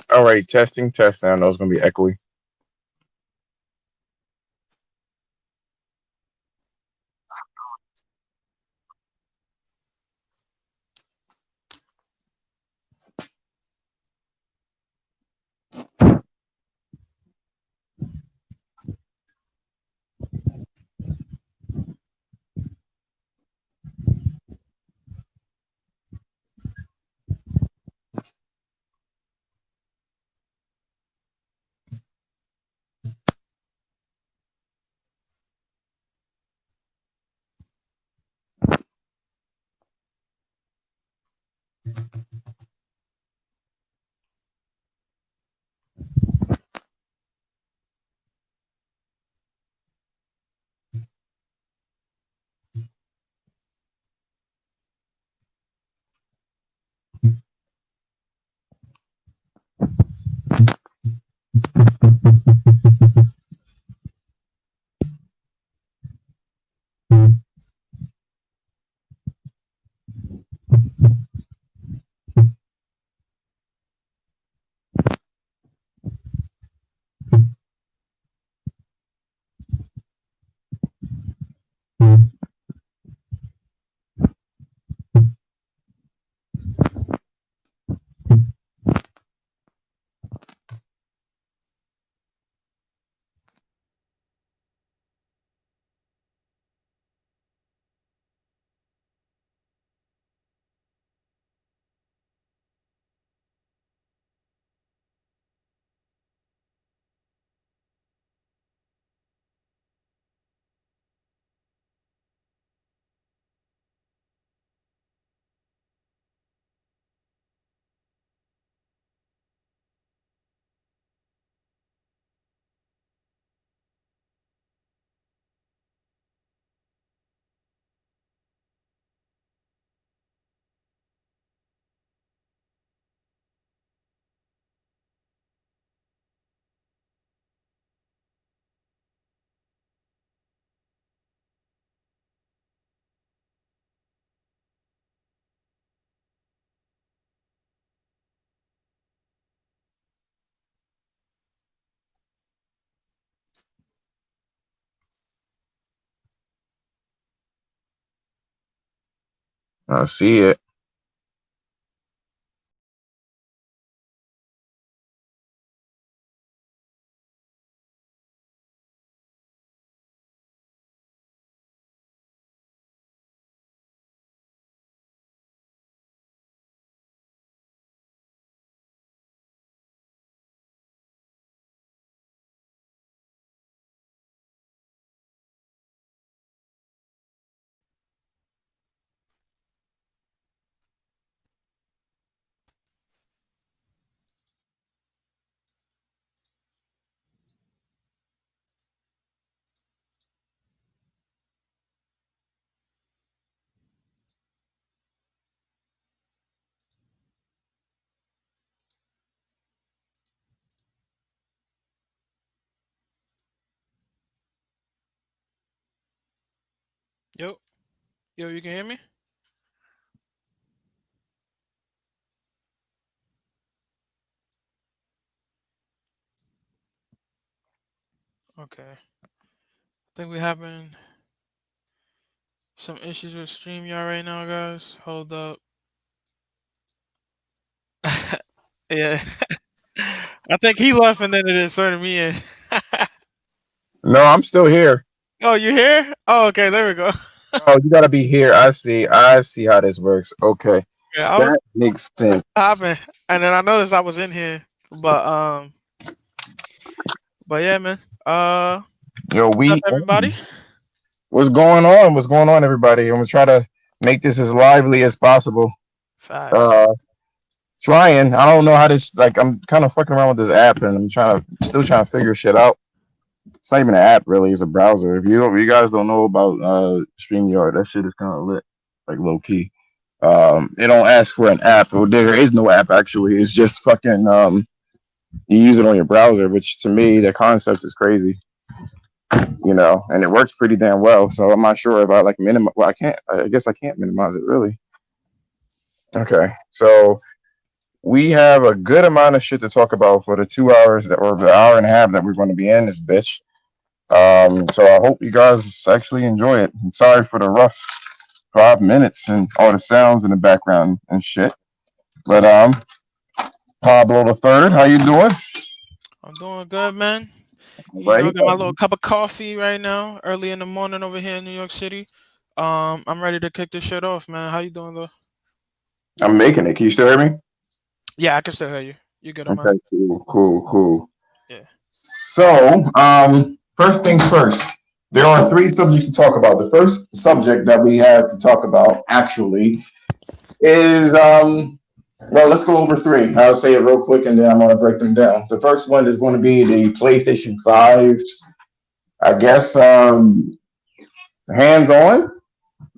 All right, testing, testing. I know it's gonna be echoey. I see it. Yo, yo, you can hear me? Okay. I think we're having some issues with StreamYard right now, guys. Hold up. Yeah. I think he left and then it inserted me in. No, I'm still here. Oh, you here? Oh, okay, there we go. Oh, you gotta be here. I see. I see how this works. Okay, Yeah, I was that makes sense. hopping, and then I noticed I was in here, but yeah, man. Yo, What's up, we. everybody? What's going on? What's going on, everybody? I'm gonna try to make this as lively as possible. Facts. Uh, trying. I don't know how this. Like, I'm kind of fucking around with this app, and still trying to figure shit out. It's not even an app, really. It's a browser. If you guys don't know about StreamYard, that shit is kind of lit, like low key. It don't ask for an app. Or there is no app actually. It's just fucking you use it on your browser, which to me the concept is crazy, and it works pretty damn well. So I'm not sure if I like minimize. Well, I can't. I guess I can't minimize it really. Okay, so we have a good amount of shit to talk about for the 2 hours or the hour and a half that we're going to be in this bitch. So I hope you guys actually enjoy it. And sorry for the rough 5 minutes and all the sounds in the background and shit. But Pablo the third, how you doing? I'm doing good, man. Right. I got my little cup of coffee right now, early in the morning over here in New York City. I'm ready to kick this shit off, man. How you doing, though? I'm making it. Can you still hear me? Yeah, I can still hear you. You good on mine? Okay, cool, cool, cool. Yeah. So, first things first. There are three subjects to talk about. The first subject that we have to talk about actually is well, let's go over three. I'll say it real quick and then I'm gonna break them down. The first one is going to be the PlayStation 5. I guess hands on.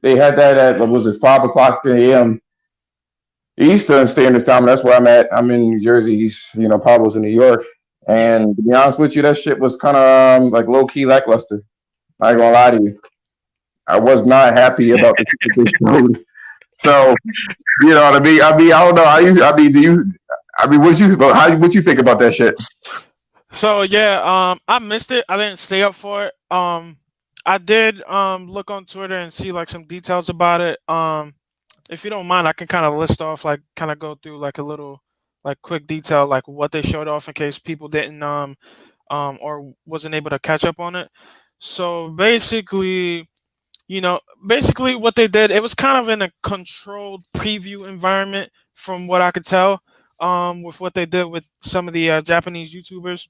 They had that at what was it 5 o'clock a.m. Eastern Standard Time. That's where I'm at. I'm in New Jersey. Pablo's in New York. Yeah. And to be honest with you, that shit was kind of like low key lackluster. I ain't gonna lie to you. I was not happy about the shit that they showed. So what I mean. I don't know. Do you? I mean, what you think about that shit? So yeah, I missed it. I didn't stay up for it. I did look on Twitter and see like some details about it. If you don't mind, I can kind of list off like kind of go through like a little like quick detail like what they showed off in case people didn't or wasn't able to catch up on it. So basically what they did, it was kind of in a controlled preview environment from what I could tell with what they did with some of the Japanese YouTubers.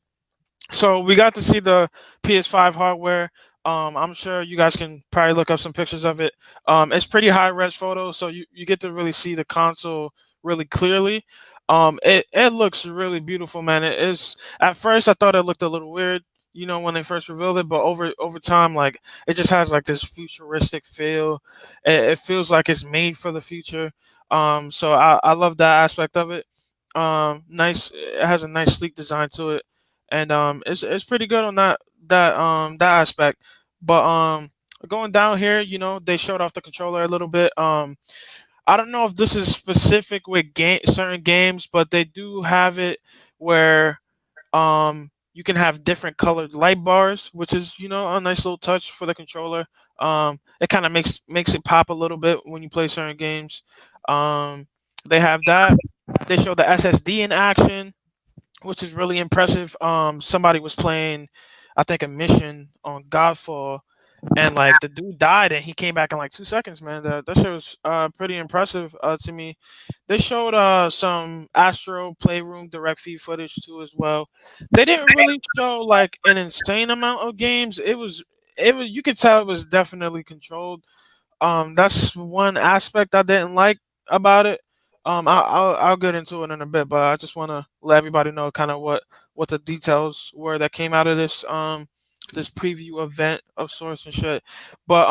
So we got to see the PS5 hardware. I'm sure you guys can probably look up some pictures of it. It's pretty high res photos, so you get to really see the console really clearly. It looks really beautiful, man. It is. At first, I thought it looked a little weird, when they first revealed it, but over time, like it just has like this futuristic feel. It feels like it's made for the future. So I love that aspect of it. Nice. It has a nice sleek design to it, and it's pretty good on that aspect. But going down here, they showed off the controller a little bit. I don't know if this is specific with certain games, but they do have it where you can have different colored light bars, which is a nice little touch for the controller. It kind of makes it pop a little bit when you play certain games. They have that. They show the SSD in action, which is really impressive. Somebody was playing, I think, a mission on Godfall, and like the dude died, and he came back in like 2 seconds. Man, that shit was pretty impressive to me. They showed some Astro Playroom direct feed footage too as well. They didn't really show like an insane amount of games. It was you could tell it was definitely controlled. That's one aspect I didn't like about it. I'll get into it in a bit, but I just want to let everybody know kind of what the details were that came out of this preview event of sorts and shit. But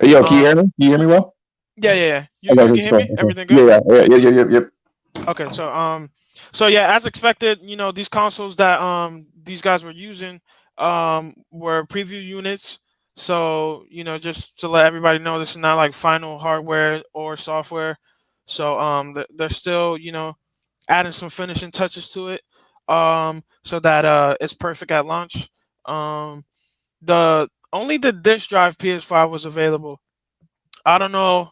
Hey, yo, can you um hear me? Can you hear me well? yeah, yeah, yeah. You Okay, can that's hear fine. me? Okay. Everything good? Yeah, yeah, yeah, yeah, yeah, yeah. Okay, so yeah, as expected, these consoles that these guys were using were preview units. So, just to let everybody know, this is not like final hardware or software. So they're still, adding some finishing touches to it. So that it's perfect at launch. Um the only the disk drive PS5 was available. I don't know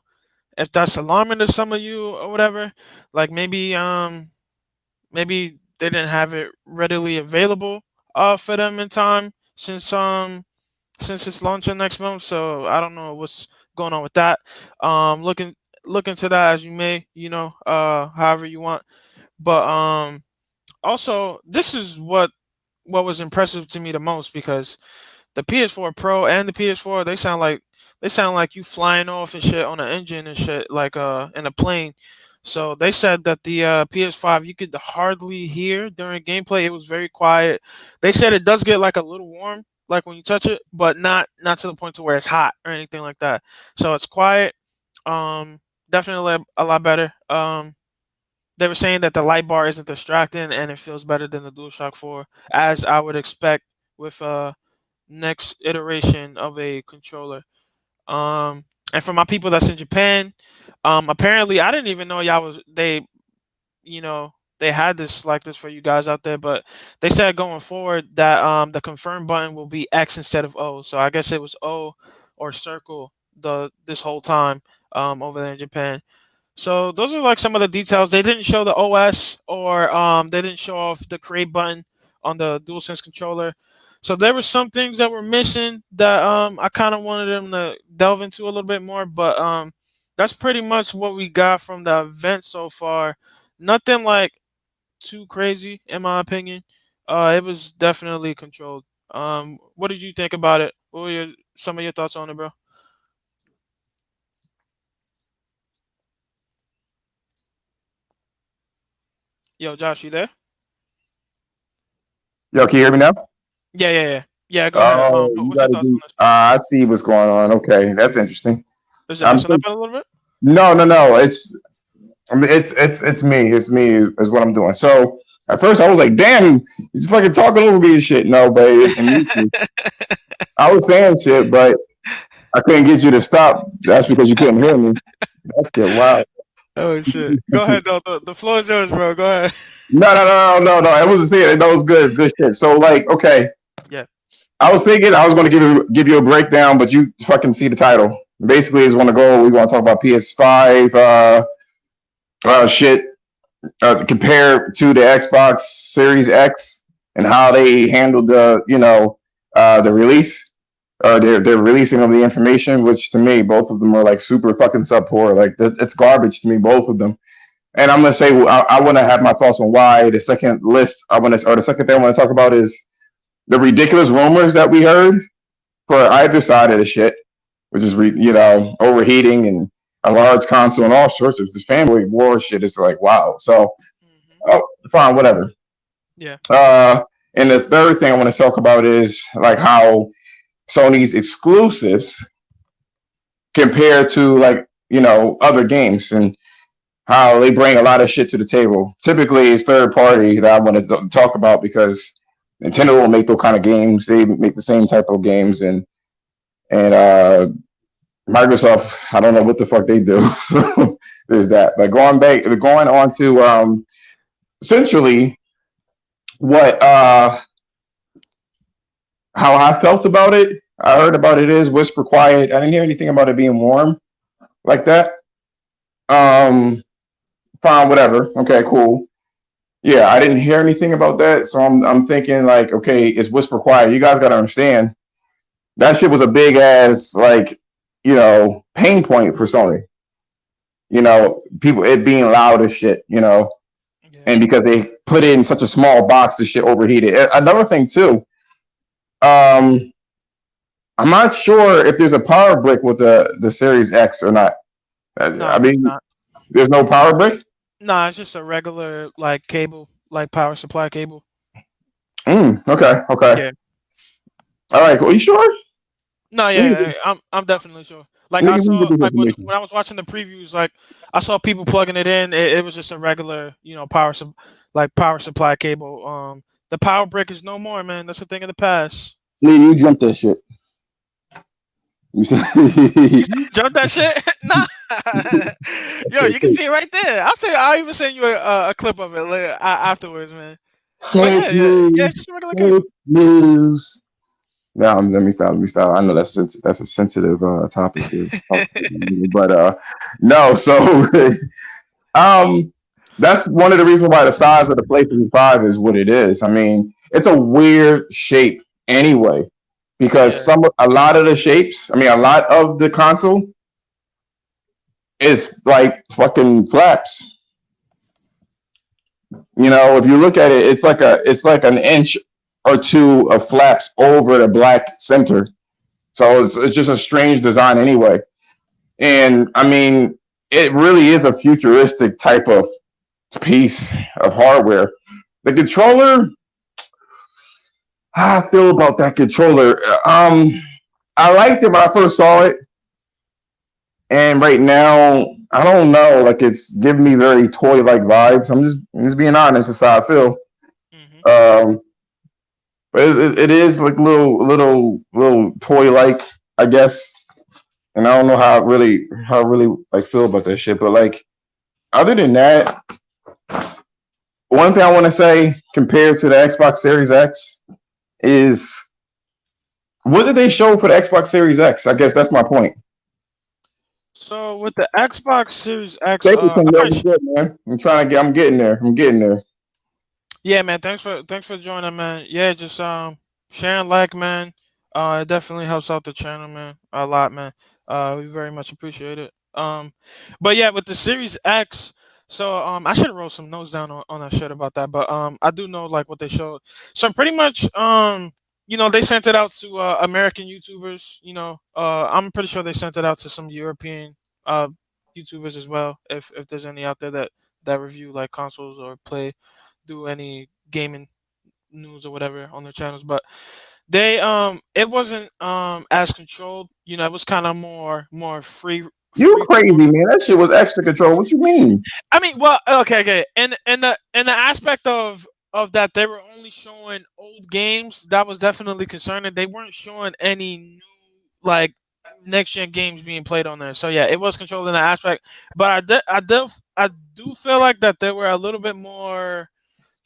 if that's alarming to some of you or whatever. Like maybe they didn't have it readily available for them in time since it's launching next month. So I don't know what's going on with that. Look into that as you may, however you want. But also this is what was impressive to me the most because the PS4 Pro and the PS4 they sound like you flying off and shit on an engine and shit like in a plane. So they said that the PS5 you could hardly hear during gameplay. It was very quiet. They said it does get like a little warm like when you touch it, but not to the point to where it's hot or anything like that. So it's quiet. Um Definitely a lot better. They were saying that the light bar isn't distracting and it feels better than the DualShock 4 as I would expect with next iteration of a controller. And for my people that's in Japan, apparently I didn't even know y'all was they you know, they had this like this for you guys out there, but they said going forward that the confirm button will be X instead of O. So I guess it was O or circle the this whole time over there in Japan. So those are like some of the details. They didn't show the OS or they didn't show off the create button on the DualSense controller. So there were some things that were missing that I kind of wanted them to delve into a little bit more, but that's pretty much what we got from the event so far. Nothing like too crazy in my opinion. It was definitely controlled. What did you think about it? What were some of your thoughts on it, bro? Yo, Josh, you there? Yo, can you hear me now? Yeah, yeah, yeah. Yeah, go ahead. Oh, you What's got your to thoughts on do. this? I see what's going on. Okay, that's interesting. Is it I'm messing up think, a little bit? no, no, no. I mean, it's me. It's me is what I'm doing. So at first I was like, damn, he's fucking talking over me and shit. No, but I was saying shit, but I couldn't get you to stop. That's because you couldn't hear me. That's shit. Wow. Oh shit. Go ahead though. The floor is yours, bro. Go ahead. No, no, no, no, no, no. I wasn't saying it. That was good. It's good shit. So like, okay, Yeah. I was thinking I was going to give you a breakdown, but you fucking see the title. Basically, is want to go. We want to talk about PS5 shit compared to the Xbox Series X and how they handled the release. Their releasing of the information, which to me, both of them are like super fucking subpar. Like it's garbage to me, both of them. And I'm gonna say I want to have my thoughts on why. The second list or the second thing I want to talk about is the ridiculous rumors that we heard for either side of the shit, which is overheating and a large console and all sorts of this family war shit. Is like wow. So fine, whatever. Yeah. And the third thing I want to talk about is like how Sony's exclusives compared to like other games and how they bring a lot of shit to the table. Typically, it's third party that I want to talk about because Nintendo will make those kind of games. They make the same type of games, and Microsoft, I don't know what the fuck they do. So there's that. But going on to essentially what how I felt about it. I heard about it is whisper quiet. I didn't hear anything about it being warm like that. Um, fine, whatever. Okay, cool. Yeah, I didn't hear anything about that, so I'm thinking like, okay, it's whisper quiet. You guys got to understand that shit was a big ass like pain point for Sony. People it being loud as shit. Yeah. And because they put it in such a small box, the shit overheated. Another thing too, um, I'm not sure if there's a power brick with the Series X or not. No, I there's mean, not. there's no power brick. No, it's just a regular like cable, like power supply cable. Okay, okay. Yeah. All right, cool. You sure? No, We yeah, can, yeah, I'm definitely sure. Like I we can get saw, this like information. when I was watching the previews, like I saw people plugging it in. It was just a regular, like power supply cable. The power brick is no more, man. That's a thing of the past. Lee, you jumped that shit. You said, You said jump that shit? Nah. Yo, you can see it right there. I'll even send you a clip of it later afterwards, man. But fake yeah, news, it's just a regular fake cable. news. No, let me stop. Let me stop. I know that's a sensitive topic here, but no. So um, that's one of the reasons why the size of the PlayStation 5 is what it is. I mean, it's a weird shape anyway, because Yeah. a lot of the shapes. I mean, a lot of the console is like fucking flaps. If you look at it, it's like an inch or two of flaps over the black center. So it's just a strange design anyway. And I mean, it really is a futuristic type of piece of hardware. The controller, how I feel about that controller. I liked it when I first saw it, and right now I don't know. Like it's giving me very toy-like vibes. I'm just being honest. That's how I feel. Hmm. Um, but it is like little toy-like, I guess. And I don't know how I really like feel about that shit. But like other than that, one thing I want to say compared to the Xbox Series X is what did they show for the Xbox Series X? I guess that's my point. So with the Xbox Series X, Stapleton, yo, was good, man. I'm getting there. I'm getting there. yeah, man. Thanks for joining, man. Yeah, just sharing like, man. It definitely helps out the channel, man, a lot, man. We very much appreciate it. But yeah, with the Series X, so I should have wrote some notes down on that shit about that, but I do know like what they showed. So pretty much, they sent it out to American YouTubers. I'm pretty sure they sent it out to some European uh YouTubers as well. If there's any out there that review like consoles or play do any gaming news or whatever on their channels, but they it wasn't as controlled. It was kind of more You free crazy, form. man. That shit was extra control. What you mean? I mean, well, okay, and the aspect of that they were only showing old games, that was definitely concerning. They weren't showing any new like next gen games being played on there. So yeah, it was controlled in that aspect, but I do feel like that they were a little bit more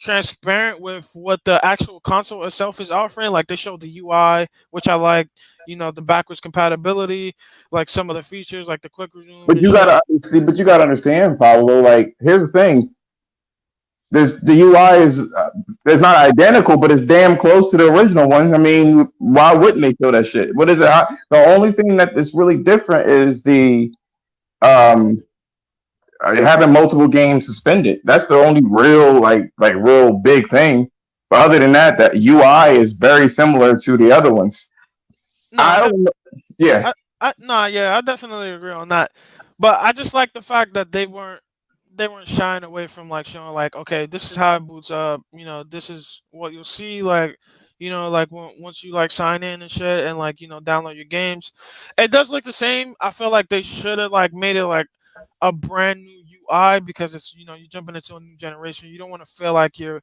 transparent with what the actual console itself is offering. Like they showed the UI, which I like. The backwards compatibility, like some of the features, like the quick resume But and you shit. gotta understand, Pablo. Like, here's the thing: the UI is not identical, but it's damn close to the original one. I mean, why wouldn't they show that shit? What is it? The only thing that is really different is the um having multiple games suspended. That's the only real real big thing. But other than that, the UI is very similar to the other ones. No, I don't know. Yeah, yeah, I definitely agree on that. But I just like the fact that they weren't shying away from like showing like, okay, this is how it boots up. This is what you'll see. Like, like once you like sign in and shit, and like download your games, it does look the same. I feel like they should have like made it like a brand new UI because it's you're jumping into a new generation. You don't want to feel like you're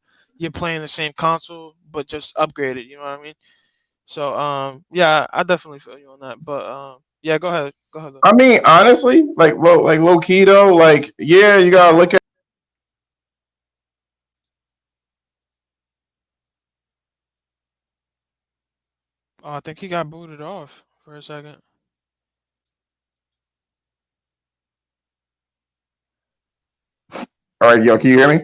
playing the same console but just upgraded. You know what I mean? So yeah, I definitely feel you on that. But yeah, go ahead though. I mean, honestly, low key though, like, yeah, you gotta look at. Oh, I think he got booted off for a second. All right, yo, can you hear me?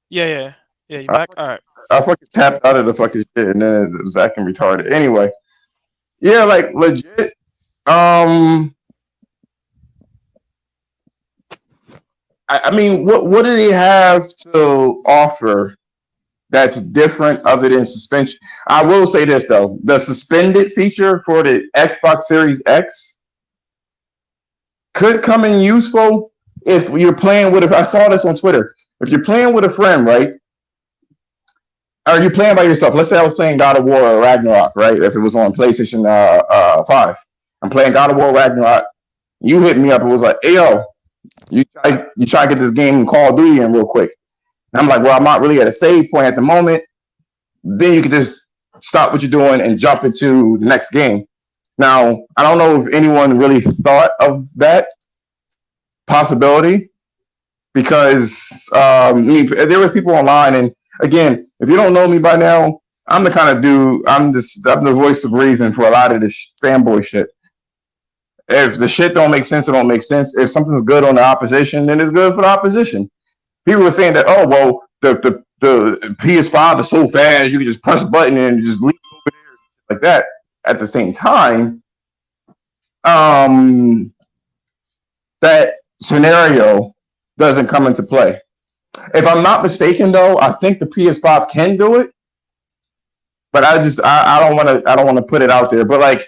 Yeah, yeah, yeah. You I, back? All right. I fucking tapped out of the fucking shit, and then it was acting retarded. Anyway, yeah, like legit. Um, I mean, what do they have to offer that's different other than suspension? I will say this though: the suspended feature for the Xbox Series X could come in useful if you're playing with. I saw this on Twitter. If you're playing with a friend, right? Or you're playing by yourself. Let's say I was playing God of War or Ragnarok, right? If it was on PlayStation 5, I'm playing God of War Ragnarok. You hit me up and was like, "Hey yo, you try to get this game in Call of Duty in real quick." And I'm like, "Well, I'm not really at a save point at the moment." Then you can just stop what you're doing and jump into the next game. Now, I don't know if anyone really thought of that possibility because there was people online, and again, if you don't know me by now, I'm the kind of dude. I'm the voice of reason for a lot of this fanboy shit. If the shit don't make sense, it don't make sense. If something's good on the opposition, then it's good for the opposition. People were saying that, oh well, the PS5 is so fast, you can just press a button and just leave over there like that. At the same time, um, that scenario doesn't come into play. If I'm not mistaken, though, I think the PS5 can do it, but I don't want to put it out there. But like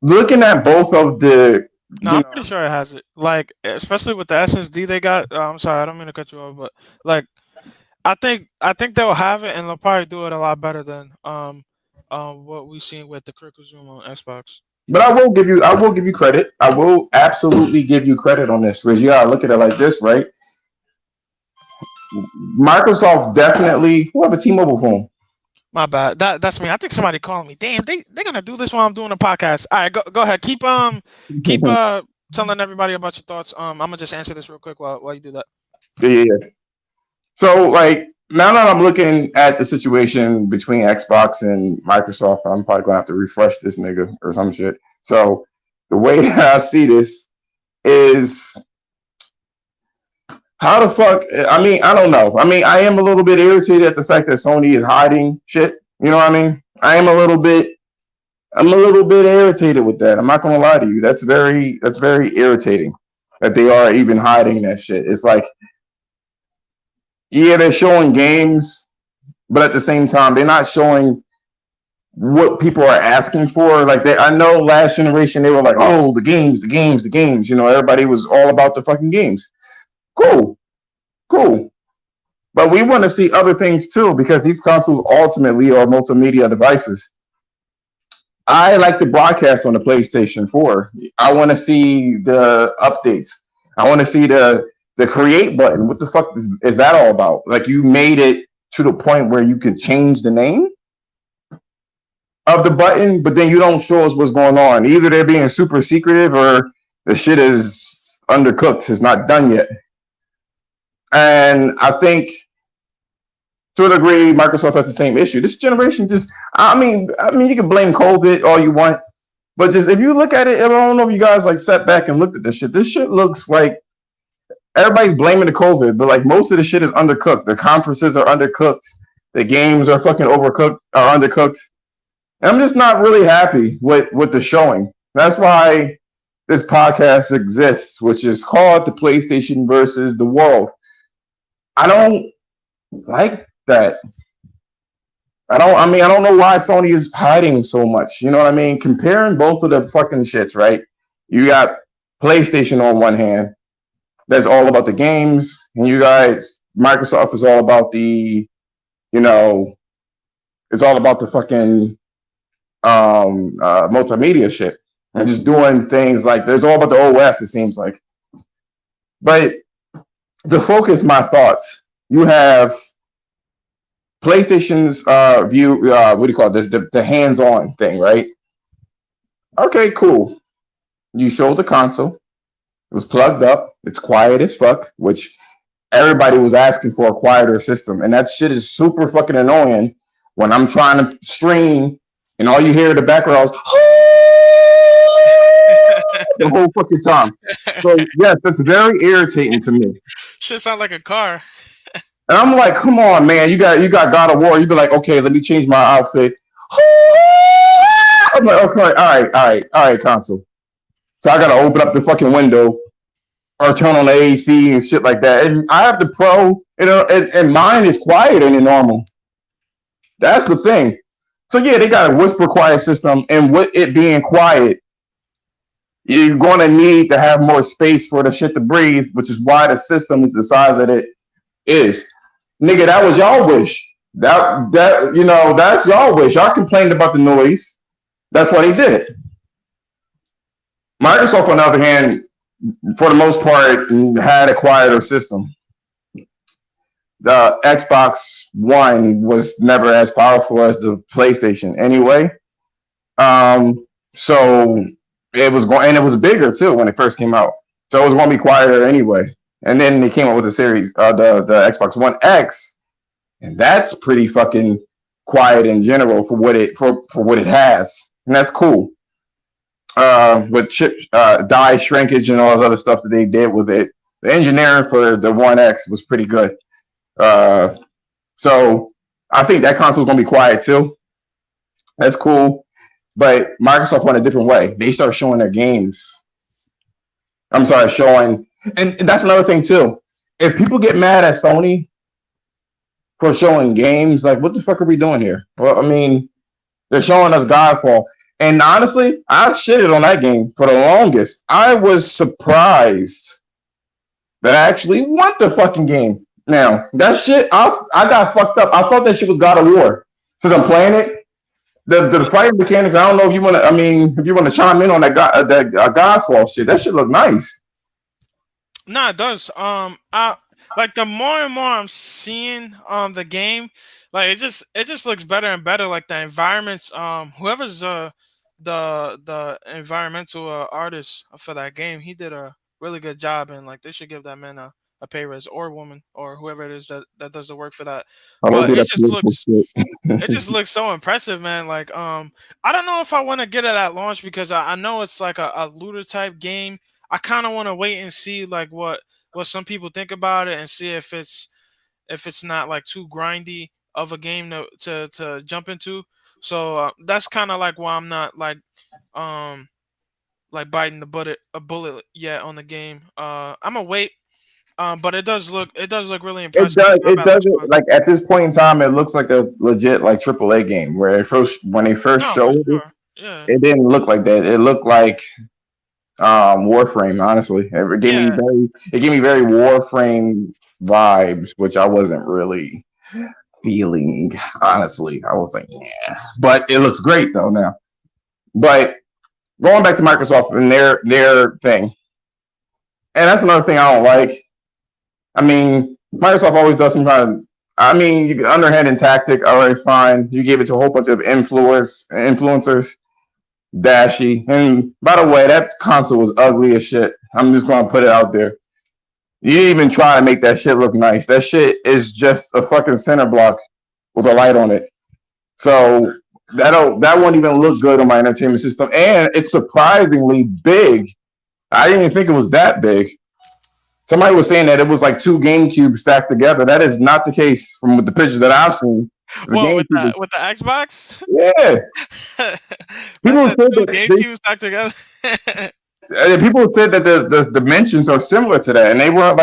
looking at both of the, No, I'm pretty sure it has it. Like, especially with the SSD they got. I'm sorry, I don't mean to cut you off, but like, I think they'll have it, and they'll probably do it a lot better than what we've seen with the Quick Resume on Xbox. but I will give you credit. I will absolutely give you credit on this, because you gotta look at it like this, right? Microsoft definitely. Who have a T-Mobile phone? My bad. That's me. I think somebody calling me. Damn, they're gonna do this while I'm doing a podcast. All right, go ahead. Keep telling everybody about your thoughts. I'm gonna just answer this real quick while you do that. Yeah. So like Now that I'm looking at the situation between Xbox and Microsoft, I'm probably gonna have to refresh this nigga or some shit. So the way I see this is how the fuck? I mean, I don't know. I mean, I am a little bit irritated at the fact that Sony is hiding shit. You know what I mean? I am a little bit. I'm a little bit irritated with that. I'm not gonna lie to you. That's very irritating that they are even hiding that shit. It's like, yeah, they're showing games, but at the same time, they're not showing what people are asking for. Like I know last generation they were like, oh, the games, the games, the games. You know, everybody was all about the fucking games. Cool, cool. But we want to see other things too because these consoles ultimately are multimedia devices. I like the broadcast on the PlayStation 4. I want to see the updates. I want to see the create button. What the fuck is that all about? Like you made it to the point where you can change the name of the button, but then you don't show us what's going on. Either they're being super secretive or the shit is undercooked. It's not done yet. And I think to a degree, Microsoft has the same issue. This generation just, I mean, you can blame COVID all you want, but just if you look at it, I don't know if you guys like sat back and looked at this shit. This shit looks like everybody's blaming the COVID, but like most of the shit is undercooked. The conferences are undercooked. The games are fucking overcooked, are undercooked. And I'm just not really happy with the showing. That's why this podcast exists, which is called the PlayStation versus the world. I don't like that. I don't know why Sony is hiding so much. You know what I mean? Comparing both of the fucking shits, right? You got PlayStation on one hand, that's all about the games, and you guys, Microsoft is all about you know, it's all about the fucking multimedia shit and just doing things like there's all about the OS. It seems like, but to focus my thoughts, you have PlayStation's view. What do you call it? The hands-on thing, right? Okay, cool. You show the console. It was plugged up. It's quiet as fuck, which everybody was asking for a quieter system, and that shit is super fucking annoying when I'm trying to stream and all you hear in the background is the whole fucking time. So yes, that's very irritating to me. Shit sound like a car. And I'm like, come on, man, you got God of War. You be like, okay, let me change my outfit. I'm like, okay, all right, console. So I gotta open up the fucking window or turn on the AC and shit like that. And I have the Pro, you know, and mine is quieter than normal. That's the thing. So yeah, they got a whisper quiet system, and with it being quiet, you're gonna need to have more space for the shit to breathe, which is why the system is the size that it is. Nigga, that was y'all wish. That you know, that's y'all wish. Y'all complained about the noise. That's why they did it. Microsoft, on the other hand, for the most part, had a quieter system. The Xbox One was never as powerful as the PlayStation anyway. So it was going, and it was bigger too when it first came out. So it was going to be quieter anyway. And then they came up with the series, the Xbox One X, and that's pretty fucking quiet in general for what it has, and that's cool. With chip die shrinkage and all this other stuff that they did with it, the engineering for the One X was pretty good. So I think that console is going to be quiet too. That's cool. But Microsoft went a different way. They started showing their games. I'm sorry, showing, and that's another thing too. If people get mad at Sony for showing games, like what the fuck are we doing here? Well, I mean, they're showing us Godfall. And honestly, I shitted on that game for the longest. I was surprised that I actually want the fucking game. Now, that shit, I got fucked up. I thought that shit was God of War. Since I'm playing it, the fighting mechanics, I don't know if you want to, I mean, if you want to chime in on that Godfall shit, that shit look nice. Nah, it does. I like the more and more I'm seeing the game, like it just looks better and better. Like the environments, whoever's the environmental artist for that game, he did a really good job, and like they should give that man a a pay raise, or woman, or whoever it is that does the work for that. I don't But do that political it shit. just looks so impressive, man. Like, I don't know if I want to get it at launch because I know it's like a looter type game. I kind of want to wait and see like what some people think about it and see if it's not like too grindy of a game to jump into. So that's kind of like why I'm not um like biting the bullet a bullet yet on the game. I'm gonna wait. But it does look really It impressive. The does. It combat looks doesn't fun. like at this point in time. It looks like a legit like AAA game. Where it first when they first No, for showed it, sure. Yeah, it didn't look like that. It looked like Warframe. Honestly, yeah. it gave me very Warframe vibes, which I wasn't really feeling. Honestly, I was like, yeah. But it looks great though now. But going back to Microsoft and their thing, and that's another thing I don't like. I mean, Microsoft always does some kind of. I mean, you underhanded tactic. All right, fine. You gave it to a whole bunch of influencers, dashy. And by the way, that console was ugly as shit. I'm just gonna put it out there. You didn't even try to make that shit look nice. That shit is just a fucking center block with a light on it. So that won't even look good on my entertainment system. And it's surprisingly big. I didn't even think it was that big. Somebody was saying that it was like two GameCube stacked together. That is not the case from the pictures that I've seen. The What with GameCube, the Xbox? yeah. Man People said said two that they, GameCubes stuck together. people said that the dimensions are similar to that, and they weren't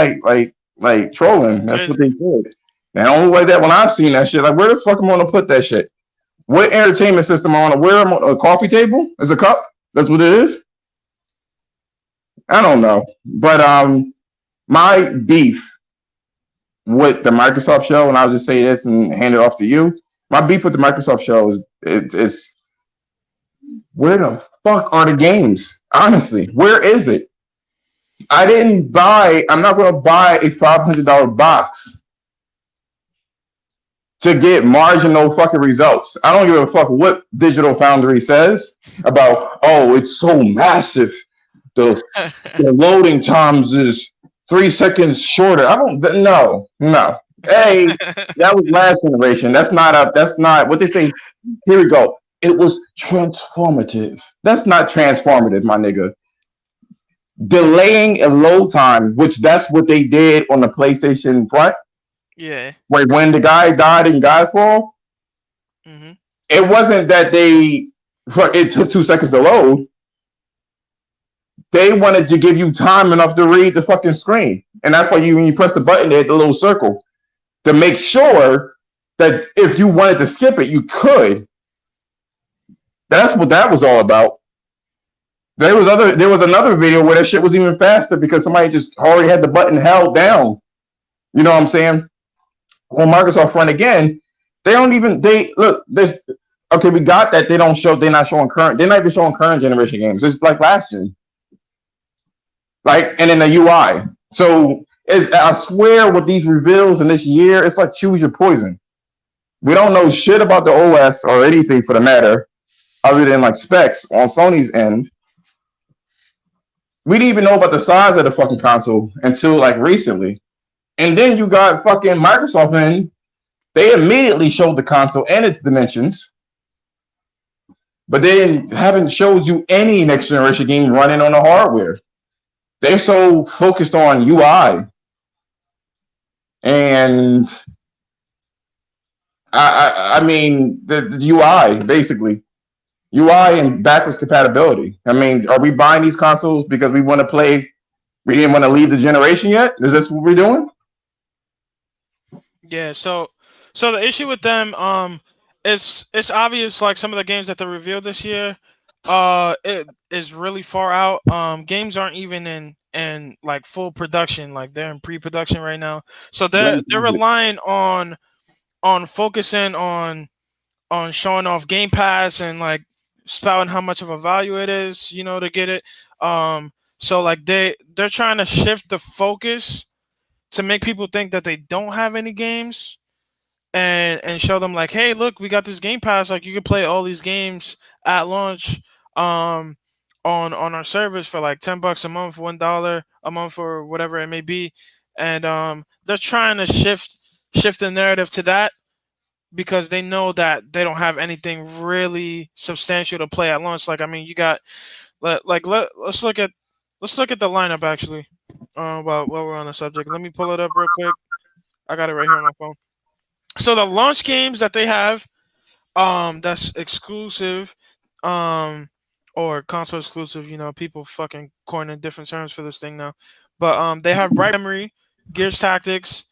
like trolling. That's what they Crazy. said. And only like that when I've seen that shit, like where the fuck am I gonna put that shit? What entertainment system am I on? Where am I on a coffee table? Is a cup? That's what it is. I don't know, but my beef with the Microsoft show, and I'll just say this and hand it off to you. My beef with the Microsoft show is where the fuck are the games? Honestly, where is it? I didn't buy. I'm not going to buy a $500 box to get marginal fucking results. I don't give a fuck what Digital Foundry says about. Oh, it's so massive. The the loading times is 3 seconds shorter. I don't. No. Hey, that was last generation. That's not a. That's not what they say. Here we go. It was transformative. That's not transformative, my nigga. Delaying a load time, which that's what they did on the PlayStation front. Yeah. Where when the guy died in Godfall, Hmm. it wasn't that it took 2 seconds to load. They wanted to give you time enough to read the fucking screen. And that's why when you press the button, they hit the little circle to make sure that if you wanted to skip it, you could. That's what that was all about. There was another video where that shit was even faster because somebody just already had the button held down. You know what I'm saying? On Microsoft front again, they don't even they look this okay, we got that they're not showing current, they're not even showing current generation games. It's like last gen. Like and in the UI. So I swear with these reveals in this year, it's like choose your poison. We don't know shit about the OS or anything for the matter, other than like specs on Sony's end. We didn't even know about the size of the fucking console until like recently. And then you got fucking Microsoft in. They immediately showed the console and its dimensions, but they haven't showed you any next generation game running on the hardware. They're so focused on UI and I mean the UI basically UI and backwards compatibility. I mean, are we buying these consoles because we want to play? We didn't want to leave the generation yet. Is this what we're doing? Yeah. So the issue with them, it's obvious. Like some of the games that they revealed this year, it is really far out. Games aren't even in like full production. Like they're in pre-production right now. So they're relying on focusing on showing off Game Pass and like spouting how much of a value it is, to get it. So like they're trying to shift the focus to make people think that they don't have any games and show them like, hey, look, we got this Game Pass. Like you can play all these games at launch on our service for like $10 a month, $1 a month, or whatever it may be. and they're trying to shift the narrative to that because they know that they don't have anything really substantial to play at launch. Like I mean, you got let's look at the lineup actually. While we're on the subject, let me pull it up real quick. I got it right here on my phone. So the launch games that they have, that's exclusive, um, or console exclusive. You know, people fucking coining different terms for this thing now. But they have Bright Memory, Gears Tactics,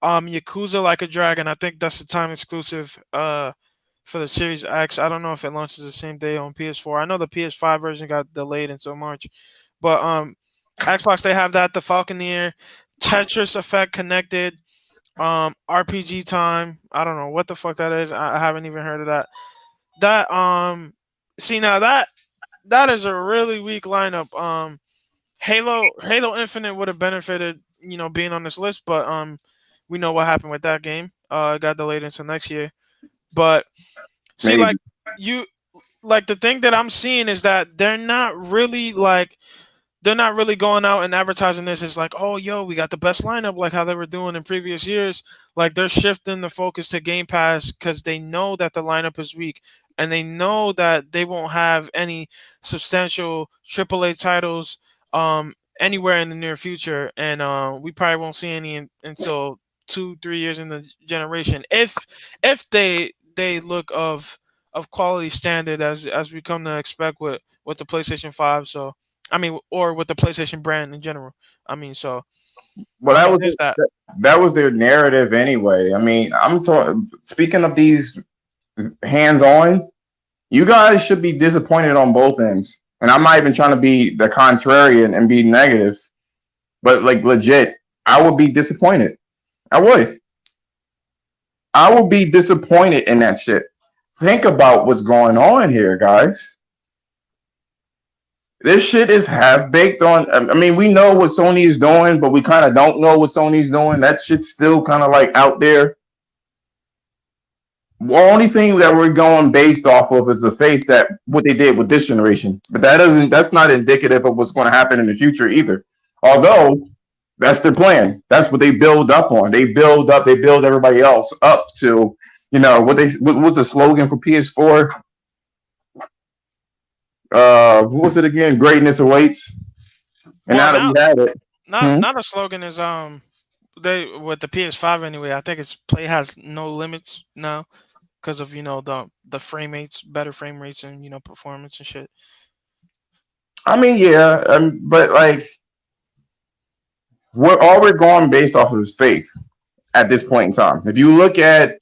Yakuza Like a Dragon. I think that's the time exclusive. For the Series X. I don't know if it launches the same day on PS4. I know the PS5 version got delayed until March, but Xbox they have that. The Falconeer, Tetris Effect Connected, RPG Time. I don't know what the fuck that is. I haven't even heard of that. That see now that is a really weak lineup. Halo Infinite would have benefited, you know, being on this list, but we know what happened with that game. It got delayed until next year. But see, Maybe. like you, like the thing that I'm seeing is that they're not really going out and advertising this as like, oh, yo, we got the best lineup, like how they were doing in previous years. Like they're shifting the focus to Game Pass because they know that the lineup is weak and they know that they won't have any substantial AAA titles anywhere in the near future, and we probably won't see any until 2 3 years in the generation if they look of quality standard as we come to expect with the PlayStation 5. So I mean, or with the PlayStation brand in general. I mean, so Well, I that mean, was there's that. that was their narrative anyway. I mean, I'm talking. Speaking of these hands-on, you guys should be disappointed on both ends. And I'm not even trying to be the contrarian and be negative, but like legit, I would be disappointed. I would. I would be disappointed in that shit. Think about what's going on here, guys. This shit is half baked on. I mean, we know what Sony is doing, but we kind of don't know what Sony's doing. That shit's still kind of like out there. The only thing that we're going based off of is the faith that what they did with this generation. But that's not indicative of what's going to happen in the future either. Although that's their plan. That's what they build up on. They build everybody else up to, what was the slogan for PS4? What was it again? Greatness awaits. And Well, now that we now have it, hmm? not a slogan is they with the PS5 anyway. I think its play has no limits now because of the frame rates, better frame rates, and performance and shit. I mean, yeah, but like we're going based off of his faith at this point in time. If you look at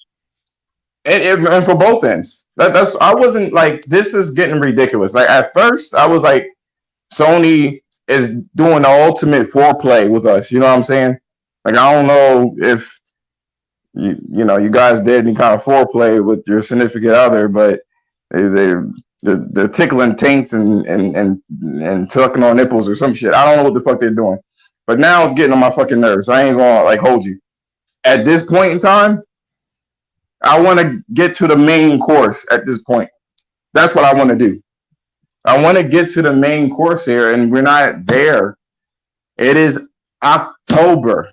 and for both ends, that's I wasn't like this is getting ridiculous. Like at first, I was like, Sony is doing the ultimate foreplay with us. You know what I'm saying? Like I don't know if you guys did any kind of foreplay with your significant other, but they're tickling taints and tucking on nipples or some shit. I don't know what the fuck they're doing, but now it's getting on my fucking nerves. I ain't gonna like hold you. At this point in time, I want to get to the main course. At this point, that's what I want to do. I want to get to the main course here, and we're not there. It is October.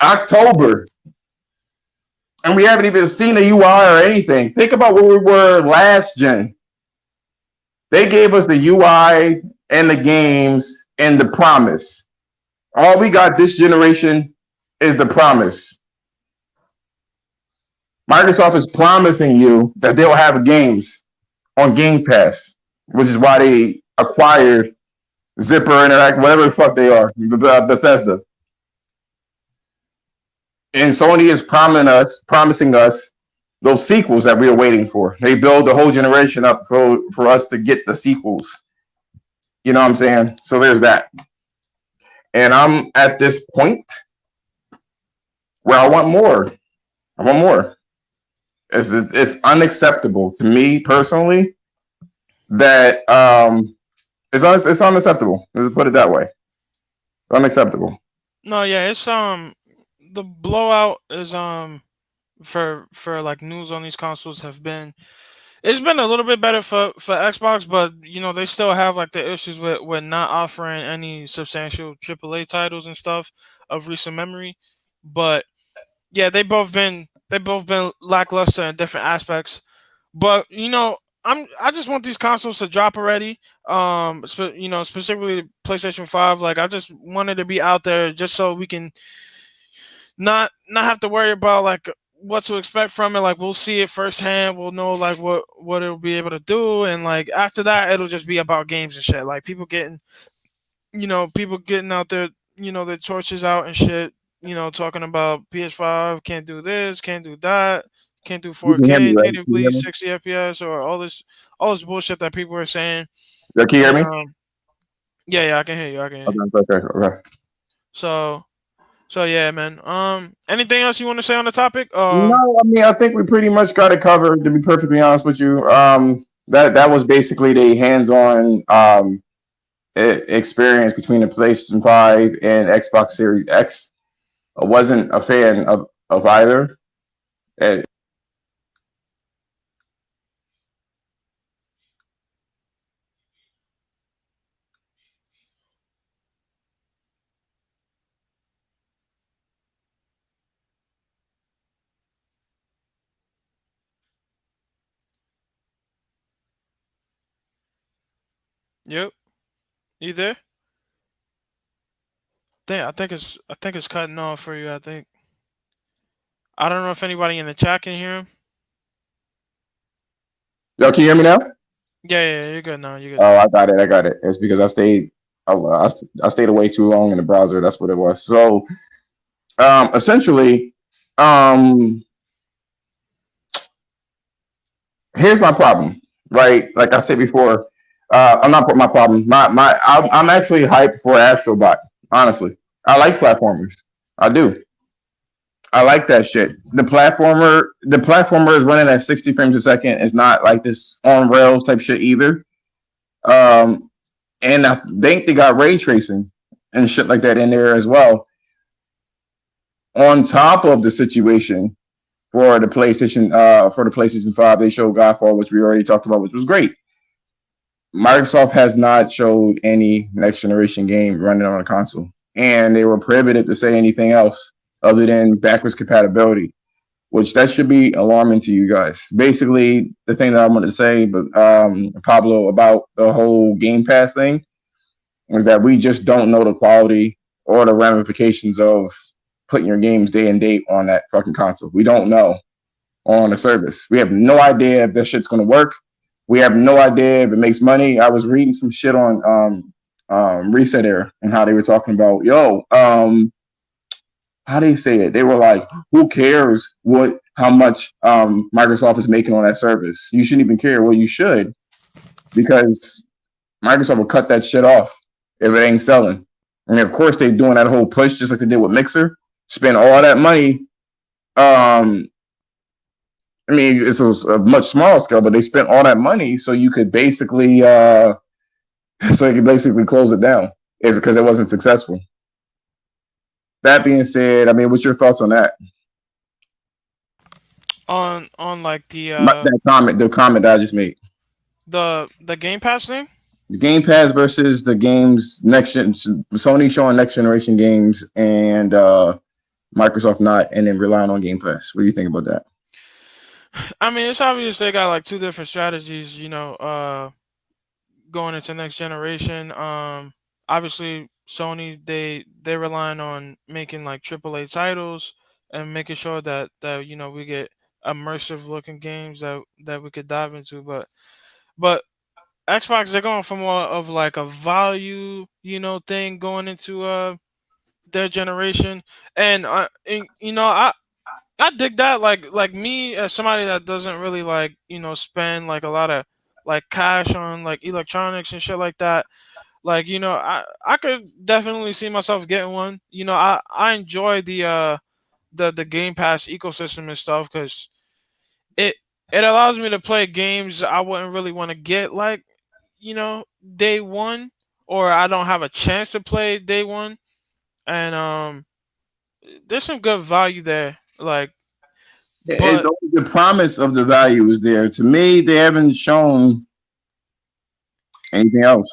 October. And we haven't even seen a UI or anything. Think about where we were last gen. They gave us the UI and the games and the promise. All we got this generation is the promise. Microsoft is promising you that they'll have games on Game Pass, which is why they acquired Zipper Interact, whatever the fuck they are, Bethesda. And Sony is promising us those sequels that we are waiting for. They build the whole generation up for us to get the sequels. You know what I'm saying? So there's that. And I'm at this point where I want more. I want more. It's unacceptable to me personally that it's unacceptable. Let's put it that way. Unacceptable. No, yeah, it's the blowout is for like news on these consoles have been It's been a little bit better for Xbox, but they still have like the issues with not offering any substantial AAA titles and stuff of recent memory. But yeah, they both been lackluster in different aspects. But I just want these consoles to drop already. Specifically PlayStation 5. Like I just wanted to be out there just so we can not have to worry about like what to expect from it. Like we'll see it firsthand. We'll know like what it'll be able to do, and like after that, it'll just be about games and shit. Like people getting out there, their torches out and shit. Talking about PS5 can't do this, can't do that, can't do You can hear me, 4K right? Can you natively, hear me? 60 FPS, or all this bullshit that people are saying. Yeah, can you hear And me? yeah, yeah, I can hear you. I can hear you. Okay. So so yeah, man. Anything else you want to say on the topic? No, I mean I think we pretty much got it covered. To be perfectly honest with you, that was basically the hands-on experience between the PlayStation 5 and Xbox Series X. I wasn't a fan of either. Uh, Yep. You there? I think it's cutting off for you. I don't know if anybody in the chat can hear him. Yo, can you hear me now? Yeah, yeah, yeah, you're good now. You're good Oh, now. I got it. I got it. It's because I stayed away too long in the browser. That's what it was. So, essentially, um, here's my problem. Right, like I said before, I'm not my problem. I'm actually hyped for Astrobot. Honestly, I like platformers. I do. I like that shit. The platformer is running at 60 frames a second. It's not like this on rails type shit either. Um, and I think they got ray tracing and shit like that in there as well. On top of the situation for the PlayStation 5, they showed Godfall, which we already talked about, which was great. Microsoft has not showed any next generation game running on a console, and they were prohibited to say anything else other than backwards compatibility, which that should be alarming to you guys. Basically, the thing that I wanted to say, but Pablo, about the whole Game Pass thing is that we just don't know the quality or the ramifications of putting your games day and date on that fucking console. We don't know on the service. We have no idea if that shit's gonna work. We have no idea if it makes money. I was reading some shit on Reset Air and how they were talking about, how do you say it? They were like, who cares how much Microsoft is making on that service? You shouldn't even care. Well, you should, because Microsoft will cut that shit off if it ain't selling. And of course, they're doing that whole push just like they did with Mixer. Spend all that money. Um, I mean, it's a much smaller scale, but they spent all that money so you could basically, so you could basically close it down because it wasn't successful. That being said, I mean, what's your thoughts on that? On like the The comment that I just made. the Game Pass thing. The Game Pass versus the games next gen. Sony showing next generation games and Microsoft not, and then relying on Game Pass. What do you think about that? I mean, it's obvious they got like two different strategies. Going into next generation. Obviously Sony they relying on making like AAA titles and making sure that we get immersive looking games that we could dive into. But Xbox, they're going for more of like a value thing going into their generation. And I dig that. Like me as somebody that doesn't really like spend like a lot of like cash on like electronics and shit like that. Like I could definitely see myself getting one. I enjoy the Game Pass ecosystem and stuff because it it allows me to play games I wouldn't really want to get like day one, or I don't have a chance to play day one. And there's some good value there. Like But the promise of the value is there. To me, they haven't shown anything else.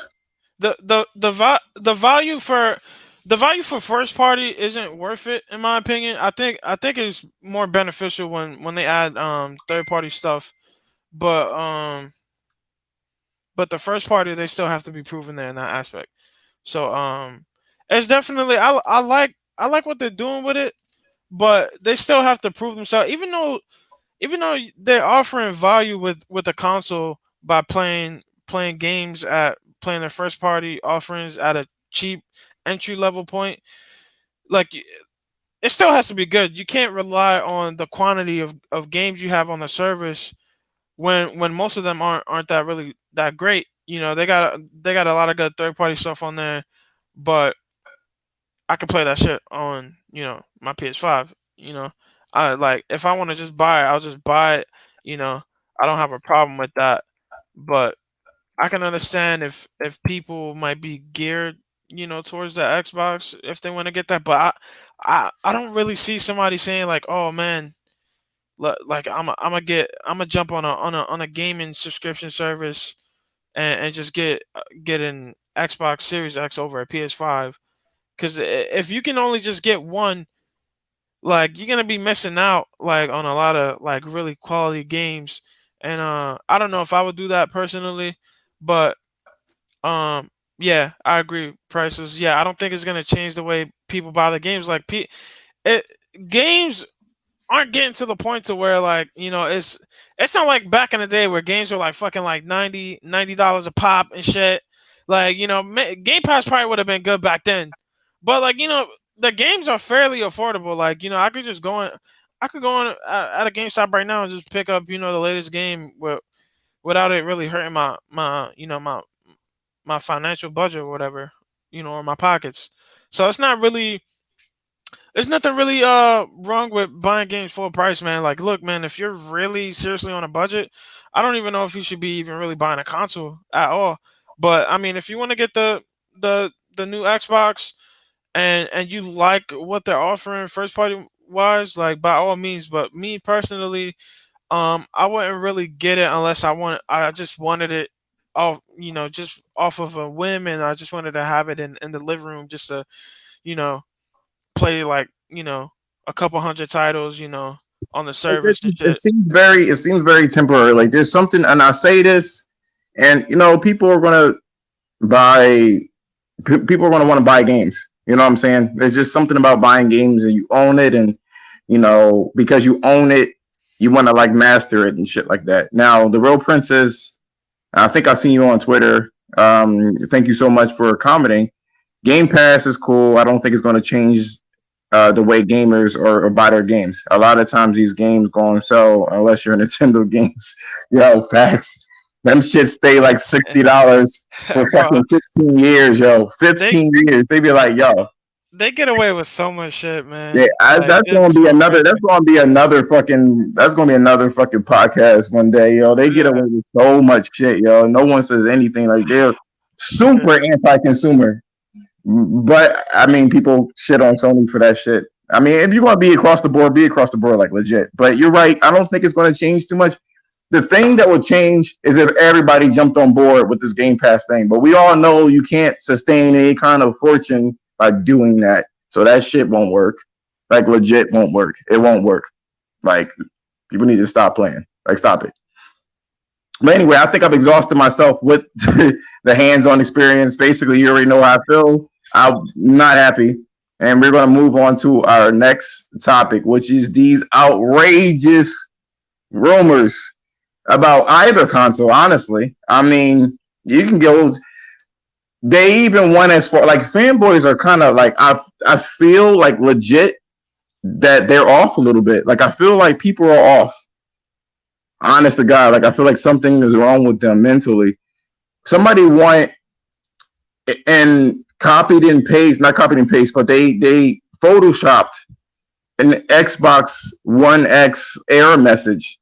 the value for first party isn't worth it in my opinion. I think it's more beneficial when they add third party stuff, but the first party they still have to be proven there in that aspect. So it's definitely I like what they're doing with it, but they still have to prove themselves. Even though they're offering value with the console by playing games at playing their first party offerings at a cheap entry level point, like it still has to be good. You can't rely on the quantity of games you have on the service when most of them aren't that really that great. They got a lot of good third party stuff on there, but I can play that shit on my PS5. I like if I want to just buy it, I'll just buy it. You know, I don't have a problem with that, but I can understand if people might be geared towards the Xbox if they want to get that, but I don't really see somebody saying like, oh man, like I'm gonna jump on a gaming subscription service and just get an Xbox Series X over a PS5. Because if you can only just get one, like you're gonna be missing out like on a lot of like really quality games. And I don't know if I would do that personally, but yeah, I agree. Prices, yeah, I don't think it's gonna change the way people buy the games. Like it, games aren't getting to the point to where like it's not like back in the day where games were like fucking like $90 a pop and shit. Like Game Pass probably would have been good back then, but like the games are fairly affordable. Like I could go on at a GameStop right now and just pick up the latest game without it really hurting my financial budget or whatever, or my pockets. So there's nothing really wrong with buying games full price, man. Like, look, man, if you're really seriously on a budget, I don't even know if you should be even really buying a console at all. But I mean, if you want to get the new Xbox and you like what they're offering first party wise, like by all means. But me personally, I wouldn't really get it unless I just wanted it off, just off of a whim, and I just wanted to have it in the living room just to, you know, play like a couple hundred titles, on the service and shit. It seems very temporary. Like there's something, and I say this, and people are gonna buy. People are gonna want to buy games. You know what I'm saying? There's just something about buying games and you own it, and because you own it, you want to like master it and shit like that. Now, the real princess, I think I've seen you on Twitter. Thank you so much for commenting. Game Pass is cool. I don't think it's going to change the way gamers or buy their games. A lot of times these games go on sell unless you're Nintendo games. Facts. Them shit stay like $60 for Bro, fucking 15 years, yo. they 15 years. They be like, yo, they get away with so much shit, yeah, man. Like that's gonna it's be so another. crazy. That's gonna be another fucking podcast one day, yo. They get away Yeah. with so much shit, yo. No one says anything. Like they're super anti-consumer. But I mean, people shit on Sony for that shit. I mean, if you want to be across the board, like legit. But you're right. I don't think it's going to change too much. The thing that would change is if everybody jumped on board with this Game Pass thing. But we all know you can't sustain any kind of fortune by doing that. So that shit won't work. Like legit won't work. It won't work. Like people need to stop playing. Like stop it. But anyway, I think I've exhausted myself with the hands-on experience. Basically, you already know how I feel. I'm not happy. And we're going to move on to our next topic, which is these outrageous rumors about either console, honestly. I mean, you can go. They even went as far, like, fanboys are kind of like, I feel like legit that they're off a little bit. Like, I feel like people are off. Honest to God, like, I feel like something is wrong with them mentally. Somebody went and copied and pasted, not copied and pasted, but they photoshopped an Xbox One X error message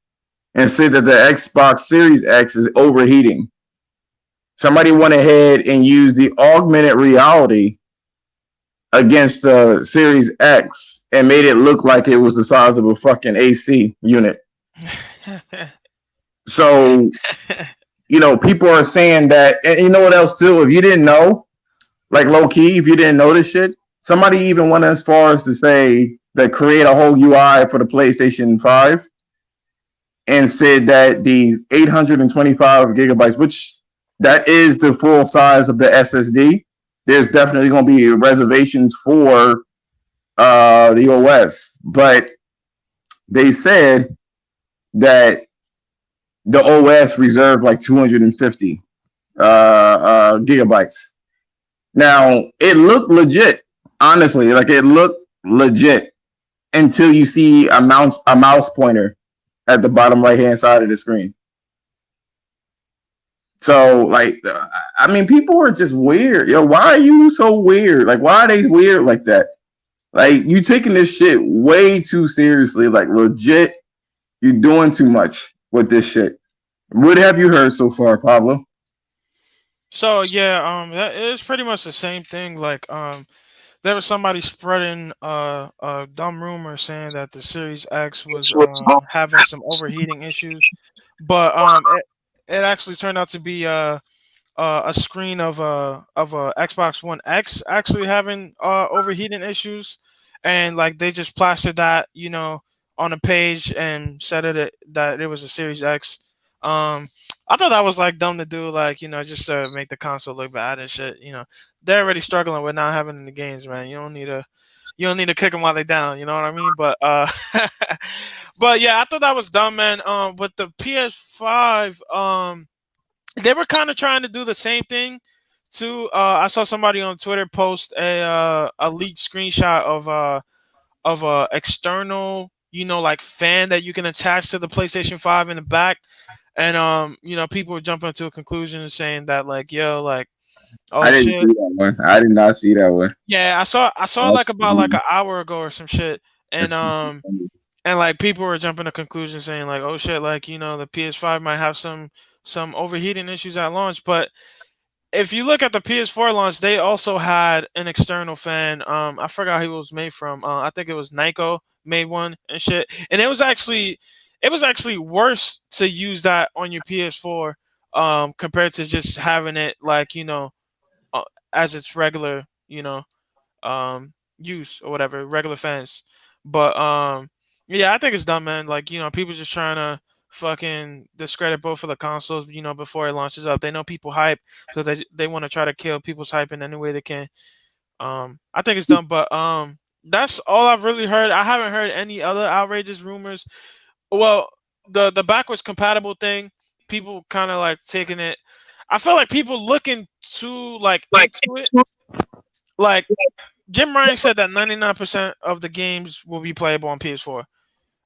and said that the Xbox Series X is overheating. Somebody went ahead and used the augmented reality against the Series X and made it look like it was the size of a fucking AC unit. So, people are saying that, and you know what else too? If you didn't know, like low key, if you didn't know this shit, somebody even went as far as to say that create a whole UI for the PlayStation 5 and said that the 825 gigabytes, which that is the full size of the SSD, there's definitely going to be reservations for the OS. But they said that the OS reserved like 250 gigabytes. Now, it looked legit, honestly. Like, it looked legit until you see a mouse pointer at the bottom right-hand side of the screen. So, like, I mean, people are just weird. Yo, why are you so weird? Like, why are they weird like that? Like, you taking this shit way too seriously. Like, legit, you're doing too much with this shit. What have you heard so far, Pablo? So yeah, that is pretty much the same thing. Like, there was somebody spreading a dumb rumor saying that the Series X was having some overheating issues, but it actually turned out to be a screen of a Xbox One X actually having overheating issues, and like they just plastered that on a page and said that it was a Series X. I thought that was like dumb to do, like just to make the console look bad and shit. They're already struggling with not having the games, man. You don't need to kick them while they're down. You know what I mean? But but yeah, I thought that was dumb, man. With the PS5, they were kind of trying to do the same thing too. I saw somebody on Twitter post a leaked screenshot of a external like fan that you can attach to the PlayStation 5 in the back, and people were jumping to a conclusion and saying that like, yo, like, oh I didn't shit. see that one. I did not see that one. Yeah, I saw like about like an hour ago or some shit, and like people were jumping to conclusions saying like, oh shit, like the PS5 might have some overheating issues at launch. But if you look at the PS4 launch, they also had an external fan. I forgot who it was made from. I think it was Nyko made one and shit. And it was actually worse to use that on your PS4 compared to just having it like uh, as its regular use or whatever, regular fans. But yeah, I think it's dumb, man. Like people just trying to fucking discredit both of the consoles, before it launches up. They know people hype, so they want to try to kill people's hype in any way they can. I think it's dumb, but that's all I've really heard. I haven't heard any other outrageous rumors. Well, the backwards compatible thing, people kind of like taking it. I feel like people looking too like into it. Like Jim Ryan said that 99% of the games will be playable on PS4.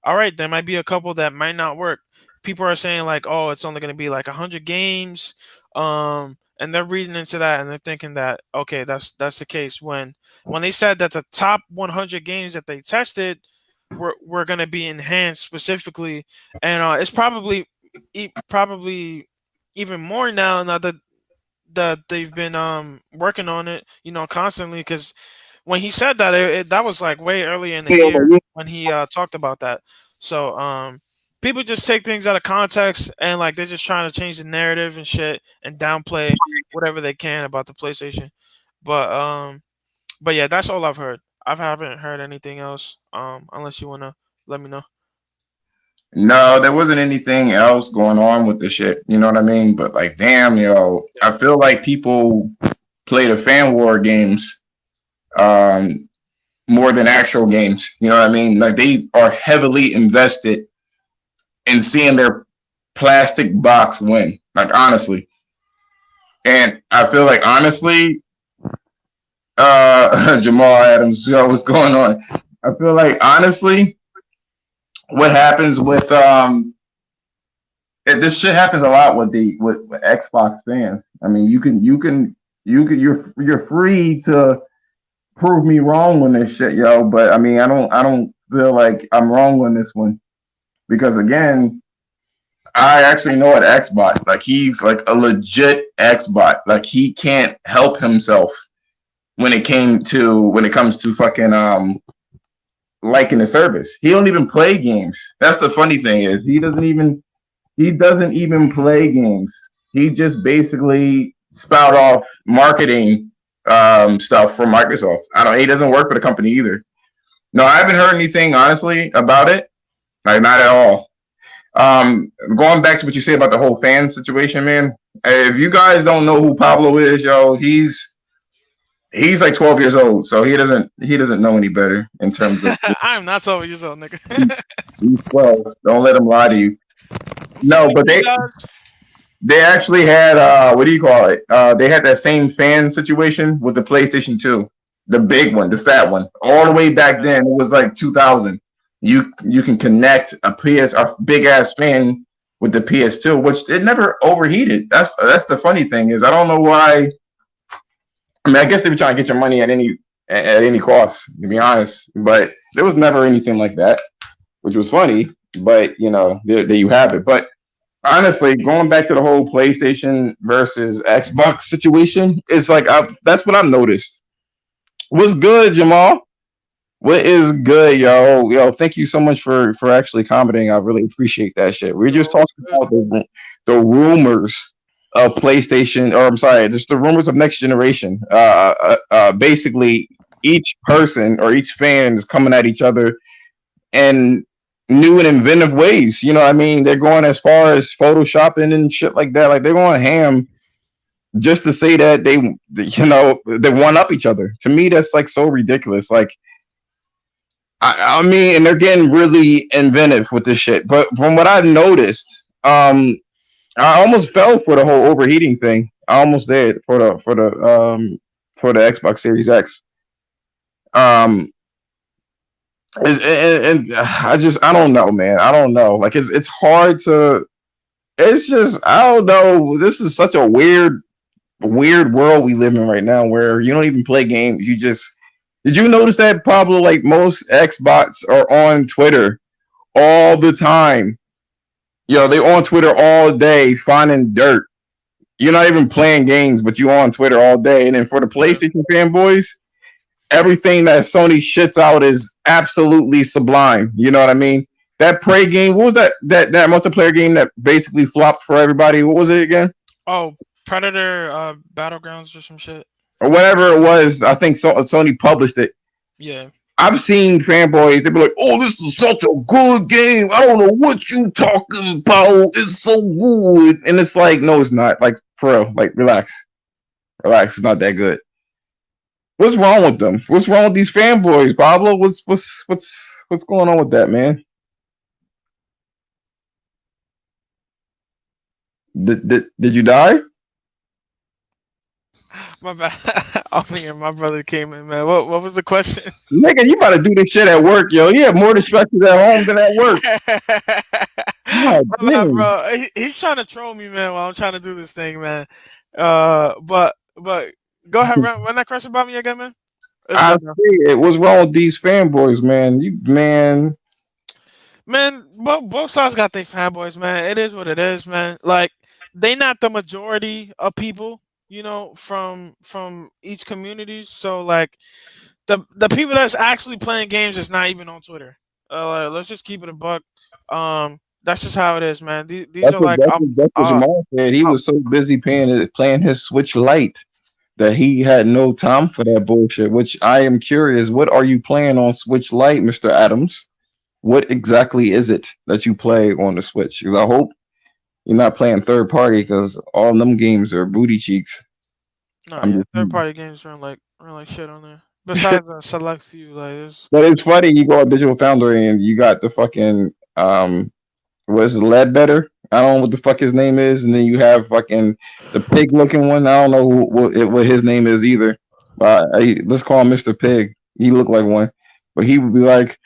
All right, there might be a couple that might not work. People are saying like, oh, it's only going to be like 100 games, and they're reading into that and they're thinking that okay, that's the case. When they said that the top 100 games that they tested were going to be enhanced specifically, and it's probably even more now that they've been working on it, constantly. Because when he said that, that was like way earlier in the year when he talked about that. So people just take things out of context and like they're just trying to change the narrative and shit and downplay whatever they can about the PlayStation. But yeah, that's all I've heard. I haven't heard anything else. Unless you wanna let me know. No, there wasn't anything else going on with the shit. You know what I mean? But like, damn, I feel like people play the fan war games more than actual games. You know what I mean? Like they are heavily invested in seeing their plastic box win. Like honestly, and I feel like honestly, Jamal Adams, yo, what's going on? I feel like honestly, what happens with this shit happens a lot with with Xbox fans. I mean, you're free to prove me wrong on this shit, yo. But I mean, I don't feel like I'm wrong on this one because again, I actually know an Xbot. Like he's like a legit Xbot. Like he can't help himself when it comes to fucking liking the service. He don't even play games. That's the funny thing is he doesn't even play games. He just basically spout off marketing stuff for Microsoft. I don't. He doesn't work for the company either. No, I haven't heard anything honestly about it. Like not at all. Going back to what you say about the whole fan situation, man. If you guys don't know who Pablo is, yo, he's like 12 years old, so he doesn't know any better in terms of I am not 12 years old, nigga. he's 12. Don't let him lie to you. No, but You they guys, they actually had what do you call it? They had that same fan situation with the PlayStation 2, the big one, the fat one. All the way back then, it was like 2000. You can connect a big ass fan with the PS2, which it never overheated. That's the funny thing is I don't know why. I mean, I guess they were trying to get your money at any cost, to be honest. But there was never anything like that, which was funny. But there you have it. But honestly, going back to the whole PlayStation versus Xbox situation, it's like that's what I've noticed. What's good, Jamal? What is good, yo? Yo, thank you so much for actually commenting. I really appreciate that shit. We're just yo, talking about the rumors of PlayStation, or I'm sorry, just the rumors of next generation. Basically, each person or each fan is coming at each other in new and inventive ways. You know what I mean? They're going as far as photoshopping and shit like that. Like they're going ham just to say that they one up each other. To me, that's like so ridiculous. Like I mean, and they're getting really inventive with this shit. But from what I've noticed, I almost fell for the whole overheating thing. I almost did for the Xbox Series X. Um, and I don't know, man. I don't know. Like it's hard to. It's just I don't know. This is such a weird world we live in right now, where you don't even play games. You just did you notice that, Pablo? Like most Xbox are on Twitter all the time. They on Twitter all day finding dirt. You're not even playing games, but you on Twitter all day. And then for the yeah. PlayStation fanboys, everything that Sony shits out is absolutely sublime. You know what I mean? That Prey game, what was that multiplayer game that basically flopped for everybody? What was it again? Oh, Predator Battlegrounds or some shit. Or whatever it was. I think Sony published it. Yeah. I've seen fanboys, they be like, oh, this is such a good game. I don't know what you talking about. It's so good. And it's like, no, it's not. Like, for real, like, relax. Relax. It's not that good. What's wrong with them? What's wrong with these fanboys, Pablo? What's going on with that, man? Did you die? My bad. Oh man, my brother came in, man. What was the question? Nigga, you about to do this shit at work, yo. You have more distractions at home than at work. God My bad, damn. bro. He's trying to troll me, man, while I'm trying to do this thing, man. But go ahead, run that question about me again, man. It's I good, bro. see it. What's wrong with these fanboys, man? Man, both sides got their fanboys, man. It is what it is, man. Like they not the majority of people, from each community. So like the people that's actually playing games is not even on Twitter. Let's just keep it a buck. That's just how it is, man. These That's are what like that's what, that's what Jamal said. He uh, was so busy playing his Switch Lite that he had no time for that bullshit. Which I am curious, what are you playing on Switch Lite, Mr. Adams? What exactly is it that you play on the Switch? Because I hope you're not playing third party, because all them games are booty cheeks. no, I'm yeah, just, third party games run like shit on there. Besides a select few, like this. but it's funny. You go on Digital Foundry and you got the fucking was Ledbetter? I don't know what the fuck his name is, and then you have fucking the pig looking one. I don't know what his name is either. But let's call him Mr. Pig. He looked like one, but he would be like,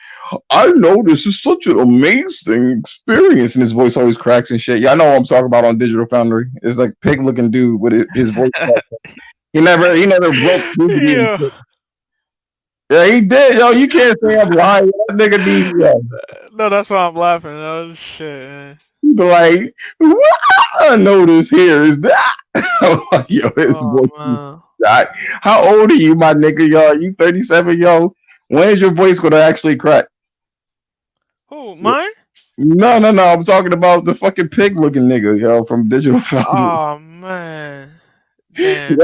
"I know this is such an amazing experience," and his voice always cracks and shit. Yeah, I know what I'm talking about on Digital Foundry. It's like pig looking dude with his voice. He never broke puberty and Yeah. shit. Yeah, he did. Yo, you can't say I'm lying. That nigga be No, that's why I'm laughing. That was shit, man. he be like, what I notice here is that. I'm like, yo, his Oh voice. man. How old are you, my nigga? Yo, are you 37, yo? When is your voice gonna actually crack? Who? Mine? No, no, no. I'm talking about the fucking pig looking nigga, yo, from Digital Foundry. Oh man, damn.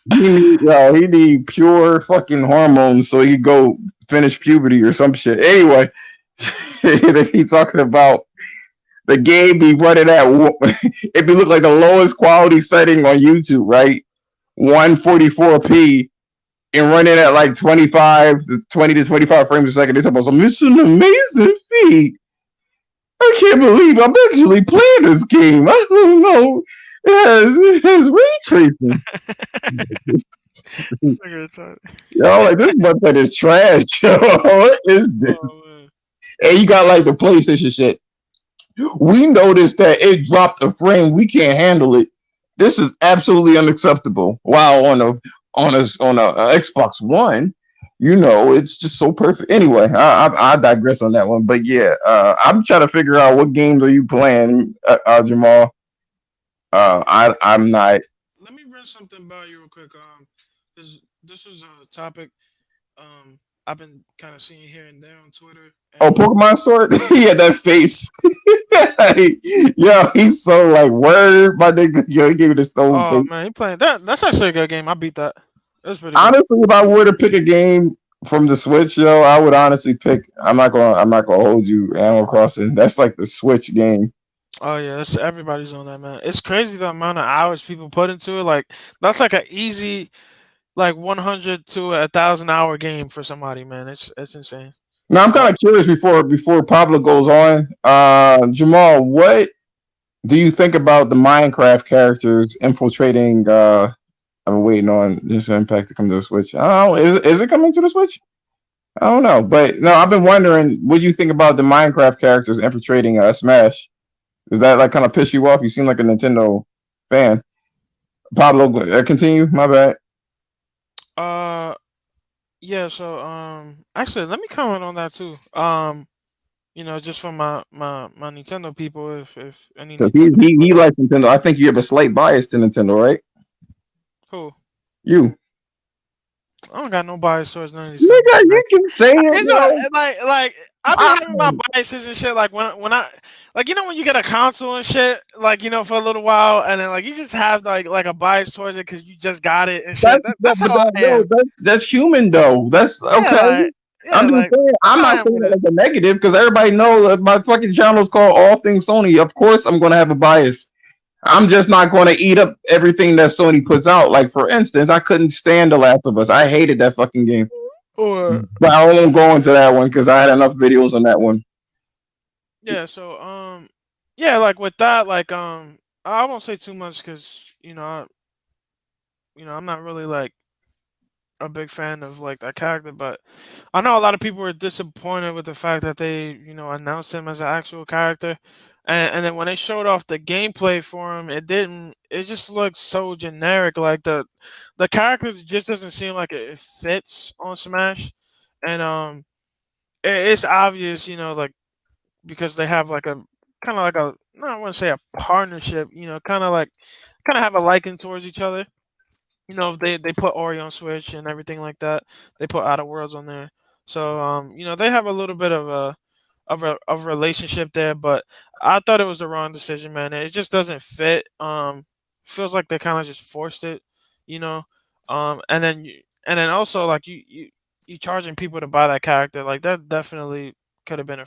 Yo, he need pure fucking hormones so he could go finish puberty or some shit. Anyway, he's talking about the game be running at it be look like the lowest quality setting on YouTube, right? 144p and running at like 20 to 25 frames a second. They talk about some. It's an amazing feat. I can't believe I'm actually playing this game. I don't know. It has ray tracing. Yo, like this website is trash. Yo, what is this? Oh, And you got like the PlayStation shit. We noticed that it dropped a frame. We can't handle it. This is absolutely unacceptable. Wow, on a Xbox One, it's just so perfect. Anyway, I digress on that one. But yeah, I'm trying to figure out what games are you playing, Jamal. I'm not. let me run something by you real quick. This was a topic I've been kind of seeing here and there on Twitter. Oh, And Pokemon Sword. He had that face. Yo, he's so like word, my nigga. Yo, he gave me the stone oh face. man, he playing that. That's actually a good game. I beat that. It was pretty good. Honestly, if I were to pick a game from the Switch, yo, I would honestly pick. I'm not gonna hold you. Animal Crossing. That's like the Switch game. Oh yeah, that's everybody's on that, man. It's crazy the amount of hours people put into it. Like that's like an easy, like 100 to 1,000 hour game for somebody, man. It's insane. Now I'm kind But of curious before Pablo goes on. Jamal, what do you think about the Minecraft characters infiltrating? I'm waiting on this impact to come to the Switch. I don't know. Is it coming to the Switch? I don't know, but no, I've been wondering what do you think about the Minecraft characters infiltrating Smash? Does that like kind of piss you off? You seem like a Nintendo fan. Pablo, continue. My bad. uh, yeah. So actually, let me comment on that too. Just from my Nintendo people, if any Because he, Nintendo he people, he likes Nintendo. I think you have a slight bias to Nintendo, right? cool. You, I don't got no bias towards none of these nigga, companies, man. you can say it, It's yo. like I be having my biases and shit. Like when I like when you get a console and shit, like for a little while, and then like you just have like a bias towards it because you just got it and shit. That's But how I am. that's human though. That's Yeah, okay. yeah, I'm just like saying. that's I'm how I not am saying with that it. as a negative because everybody knows that my fucking channel is called All Things Sony. Of course, I'm going to have a bias. I'm just not going to eat up everything that Sony puts out. Like for instance, I couldn't stand The Last of Us. I hated that fucking game. Or But I won't go into that one because I had enough videos on that one. yeah, so yeah, like with that, like I won't say too much because I'm not really like a big fan of like that character, but I know a lot of people were disappointed with the fact that they, announced him as an actual character, and then when they showed off the gameplay for him, it didn't. It just looked so generic. Like the character just doesn't seem like it fits on Smash, and it's obvious, like because they have like a kind of like a no, I wouldn't say a partnership, kind of have a liking towards each other. If they put Ori on Switch and everything like that, they put Outer Worlds on there. So they have a little bit of a relationship there, but I thought it was the wrong decision, man. It just doesn't fit. Feels like they kind of just forced it, you know. And then also like you charging people to buy that character, like that definitely could have been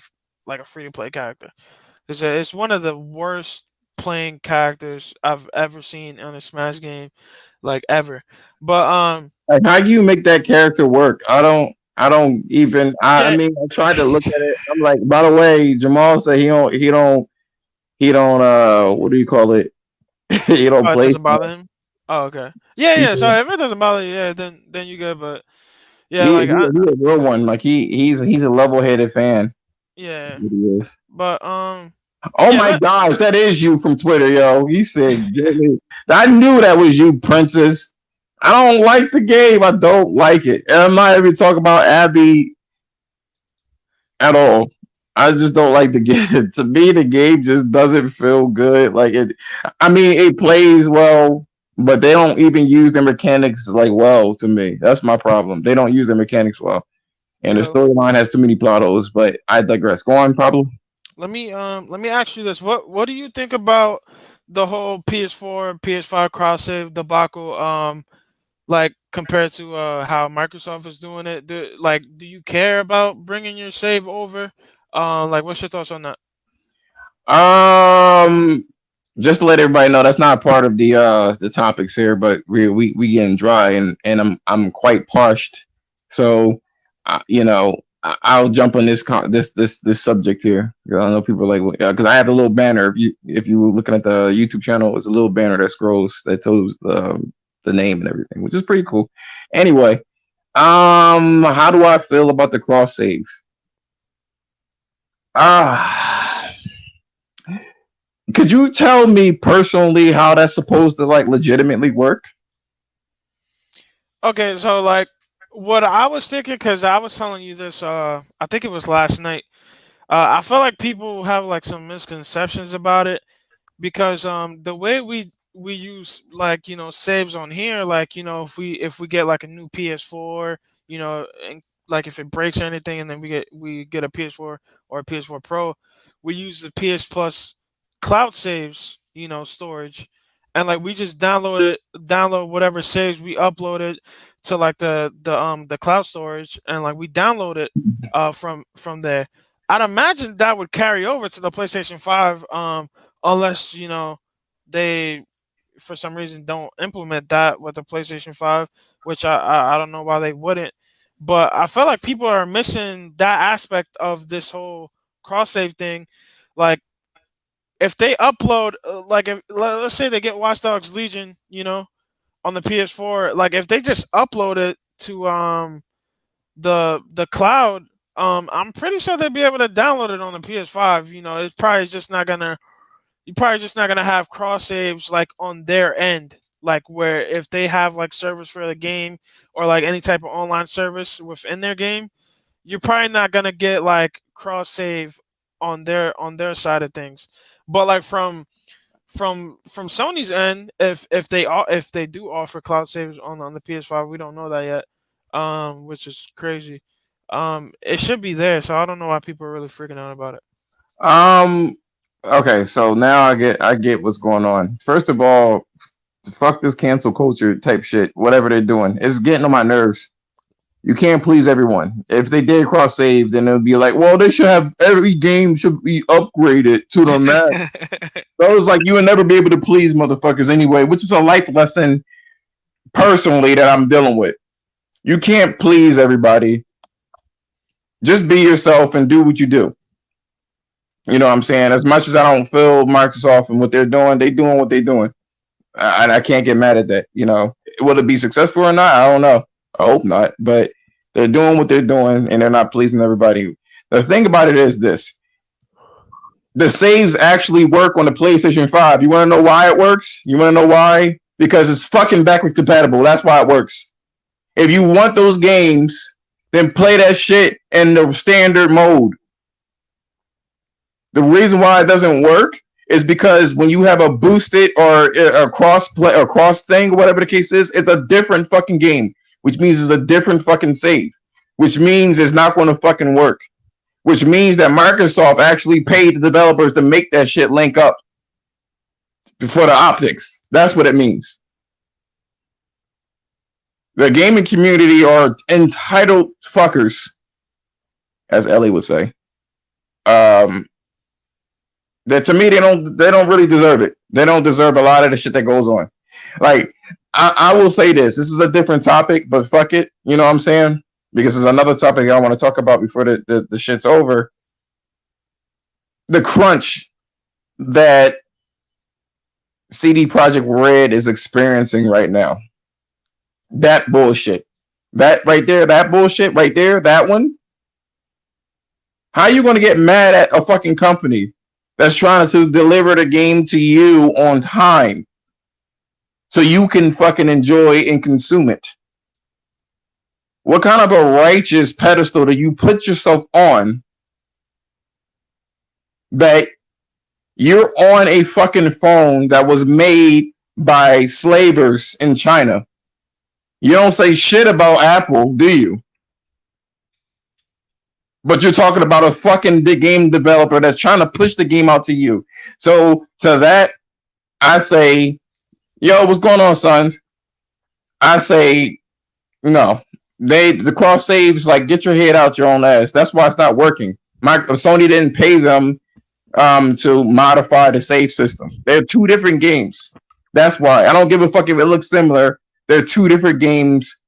like a free to play character. It's one of the worst playing characters I've ever seen on a Smash game, like ever. But Like, how do you make that character work? I don't even. I yeah, mean, I tried to look at it. I'm like, by the way, Jamal said he don't. What do you call it? He don't oh, it play. doesn't bother him. Oh, okay. Yeah, He yeah. So if it doesn't bother you, yeah, then you good. But yeah, he, he, like he a real one. Like he's a level headed fan. yeah. He is. But Oh yeah. my gosh, that is you from Twitter, yo. He said, I knew that was you, Princess. I don't like the game. I don't like it. And I'm not even talking about Abby at all. I just don't like the game. To me, the game just doesn't feel good. Like it. I mean, it plays well. but they don't even use their mechanics like well. To me, that's my problem. They don't use their mechanics well, and the Yeah. storyline has too many plot holes. But I digress. Go on, Pablo. Let me ask you this. What do you think about the whole PS4 PS5 cross save debacle? Like compared to how Microsoft is doing it. Do you care about bringing your save over? Like what's your thoughts on that? Um, just to let everybody know, that's not part of the topics here, but we getting dry, and I'm quite parched, so I'll jump on this subject here. I know people are like, because I have a little banner. If you were looking at the YouTube channel, it's a little banner that scrolls that tells the name and everything, which is pretty cool. Anyway, how do I feel about the cross saves? Ah. Could you tell me personally how that's supposed to like legitimately work? Okay, so like what I was thinking, because I was telling you this, I think it was last night. I feel like people have like some misconceptions about it because the way we use like saves on here, like if we get like a new PS4, and like if it breaks or anything, and then we get a PS4 or a PS4 Pro, we use the PS Plus cloud saves, storage, and like we just download whatever saves we uploaded to like the cloud storage, and like we download it from there. I'd imagine that would carry over to the PlayStation 5, unless they for some reason don't implement that with the PlayStation 5, which I don't know why they wouldn't. But I feel like people are missing that aspect of this whole cross save thing. Like if they upload, like if let's say they get Watch Dogs Legion, on the PS4, like if they just upload it to the cloud, I'm pretty sure they'd be able to download it on the PS5. It's probably just not gonna you're probably just not gonna have cross saves like on their end, like where if they have like service for the game or like any type of online service within their game, you're probably not gonna get like cross save on their side of things. But like from Sony's end, if they do offer cloud saves on the PS5, we don't know that yet, which is crazy. It should be there, so I don't know why people are really freaking out about it. Um, okay, so now I get what's going on. First of all, fuck this cancel culture type shit. Whatever they're doing, it's getting on my nerves. You can't please everyone. If they did cross save, then it would be like, well, they should have every game should be upgraded to the max. So it's like you would never be able to please motherfuckers anyway, which is a life lesson personally that I'm dealing with. You can't please everybody. Just be yourself and do what you do. You know what I'm saying? As much as I don't feel Microsoft and what they're doing, they doing what they're doing. And I can't get mad at that. Will it be successful or not? I don't know. I hope not. But they're doing what they're doing and they're not pleasing everybody. The thing about it is this: the saves actually work on the PlayStation 5. You want to know why it works? You want to know why? Because it's fucking backwards compatible. That's why it works. If you want those games, then play that shit in the standard mode. The reason why it doesn't work is because when you have a boosted or a cross play or cross thing or whatever the case is, it's a different fucking game, which means it's a different fucking save, which means it's not going to fucking work, which means that Microsoft actually paid the developers to make that shit link up for the optics. That's what it means. The gaming community are entitled fuckers, as Ellie would say. That to me they don't really deserve it. They don't deserve a lot of the shit that goes on. Like I will say this. This is a different topic, but fuck it. You know what I'm saying? Because there's another topic I want to talk about before the shit's over. The crunch that CD Projekt Red is experiencing right now. That bullshit. That right there, that bullshit right there, that one. How are you going to get mad at a fucking company that's trying to deliver the game to you on time so you can fucking enjoy and consume it? What kind of a righteous pedestal do you put yourself on that you're on a fucking phone that was made by slavers in China. You don't say shit about Apple, do you? But you're talking about a fucking big game developer that's trying to push the game out to you. So to that, I say, yo, what's going on, sons? I say, no. The cross saves, like, get your head out your own ass. That's why it's not working. Sony didn't pay them to modify the save system. They're two different games. That's why I don't give a fuck if it looks similar. They're two different games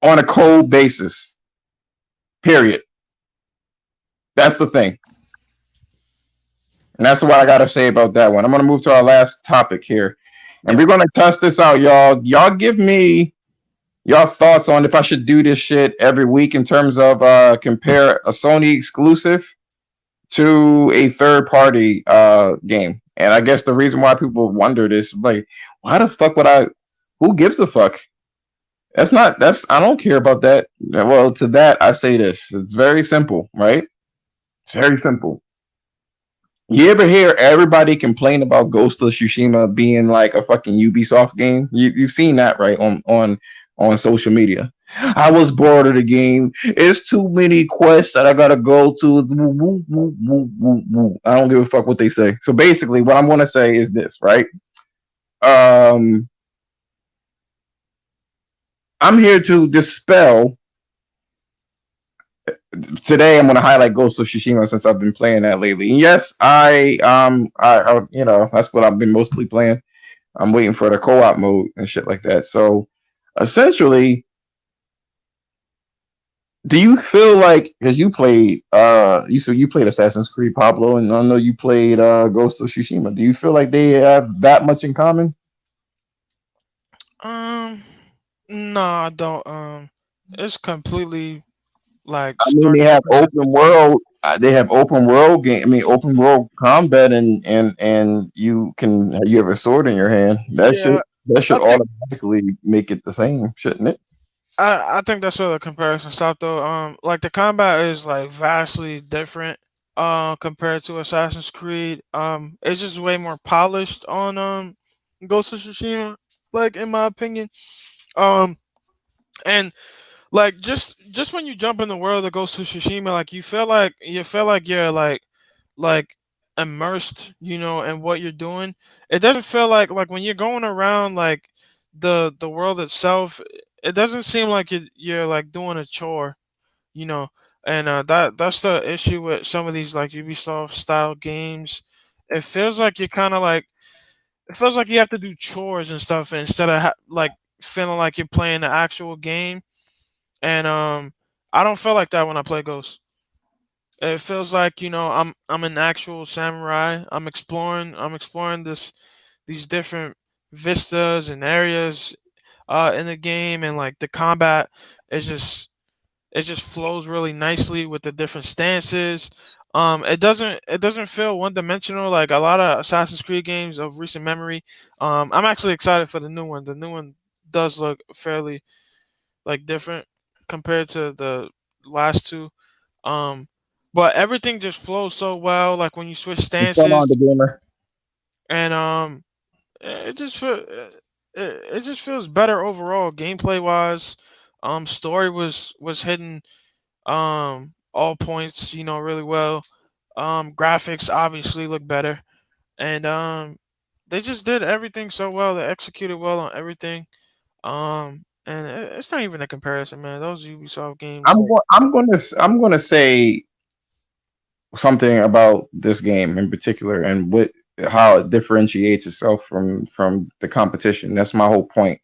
on a code basis. Period. That's the thing. And that's what I gotta say about that one. I'm gonna move to our last topic here. And we're gonna test this out, y'all. Y'all give me your thoughts on if I should do this shit every week in terms of compare a Sony exclusive to a third party game. And I guess the reason why people wonder this, like, why the fuck would I? Who gives a fuck? I don't care about that. Well, to that I say this: it's very simple, right? It's very simple. You ever hear everybody complain about Ghost of Tsushima being like a fucking Ubisoft game? You've seen that, right? On social media. I was bored of the game. It's too many quests that I gotta go to. I don't give a fuck what they say. So basically, what I'm gonna say is this, right? I'm here to dispel. Today, I'm gonna highlight Ghost of Tsushima since I've been playing that lately. And yes, that's what I've been mostly playing. I'm waiting for the co-op mode and shit like that. So essentially, do you feel like, because you played you said you played Assassin's Creed, Pablo, and I know you played Ghost of Tsushima, do you feel like they have that much in common? Um, no, I don't. It's completely like I mean, stark differences between. they have open world game, I mean open world combat, and you can you have a sword in your hand. Yeah, That should I think automatically make it the same, shouldn't it? I think that's where the comparison stopped though. Like the combat is like vastly different compared to Assassin's Creed. It's just way more polished on Ghost of Tsushima, like in my opinion. Um and like just when you jump in the world of Ghost of Tsushima, like you feel like you're like immersed, in what you're doing. It doesn't feel like when you're going around like the world itself, it doesn't seem like you're like doing a chore, you know. And that's the issue with some of these like Ubisoft style games. It feels like you're kind of like it feels like you have to do chores and stuff instead of like feeling like you're playing the actual game. And I don't feel like that when I play Ghost. It feels like I'm an actual samurai. I'm exploring these different vistas and areas in the game, and like the combat is just it just flows really nicely with the different stances. It doesn't feel one dimensional like a lot of Assassin's Creed games of recent memory. I'm actually excited for the new one. The new one does look fairly like different compared to the last two. Um, but everything just flows so well. Like when you switch What's going stances, on, the gamer? and it just feels better overall, gameplay wise. Story was hitting all points, really well. Graphics obviously look better, and they just did everything so well. They executed well on everything. And it's not even a comparison, man. Those Ubisoft games, like, I'm gonna say something about this game in particular and what how it differentiates itself from the competition. That's my whole point.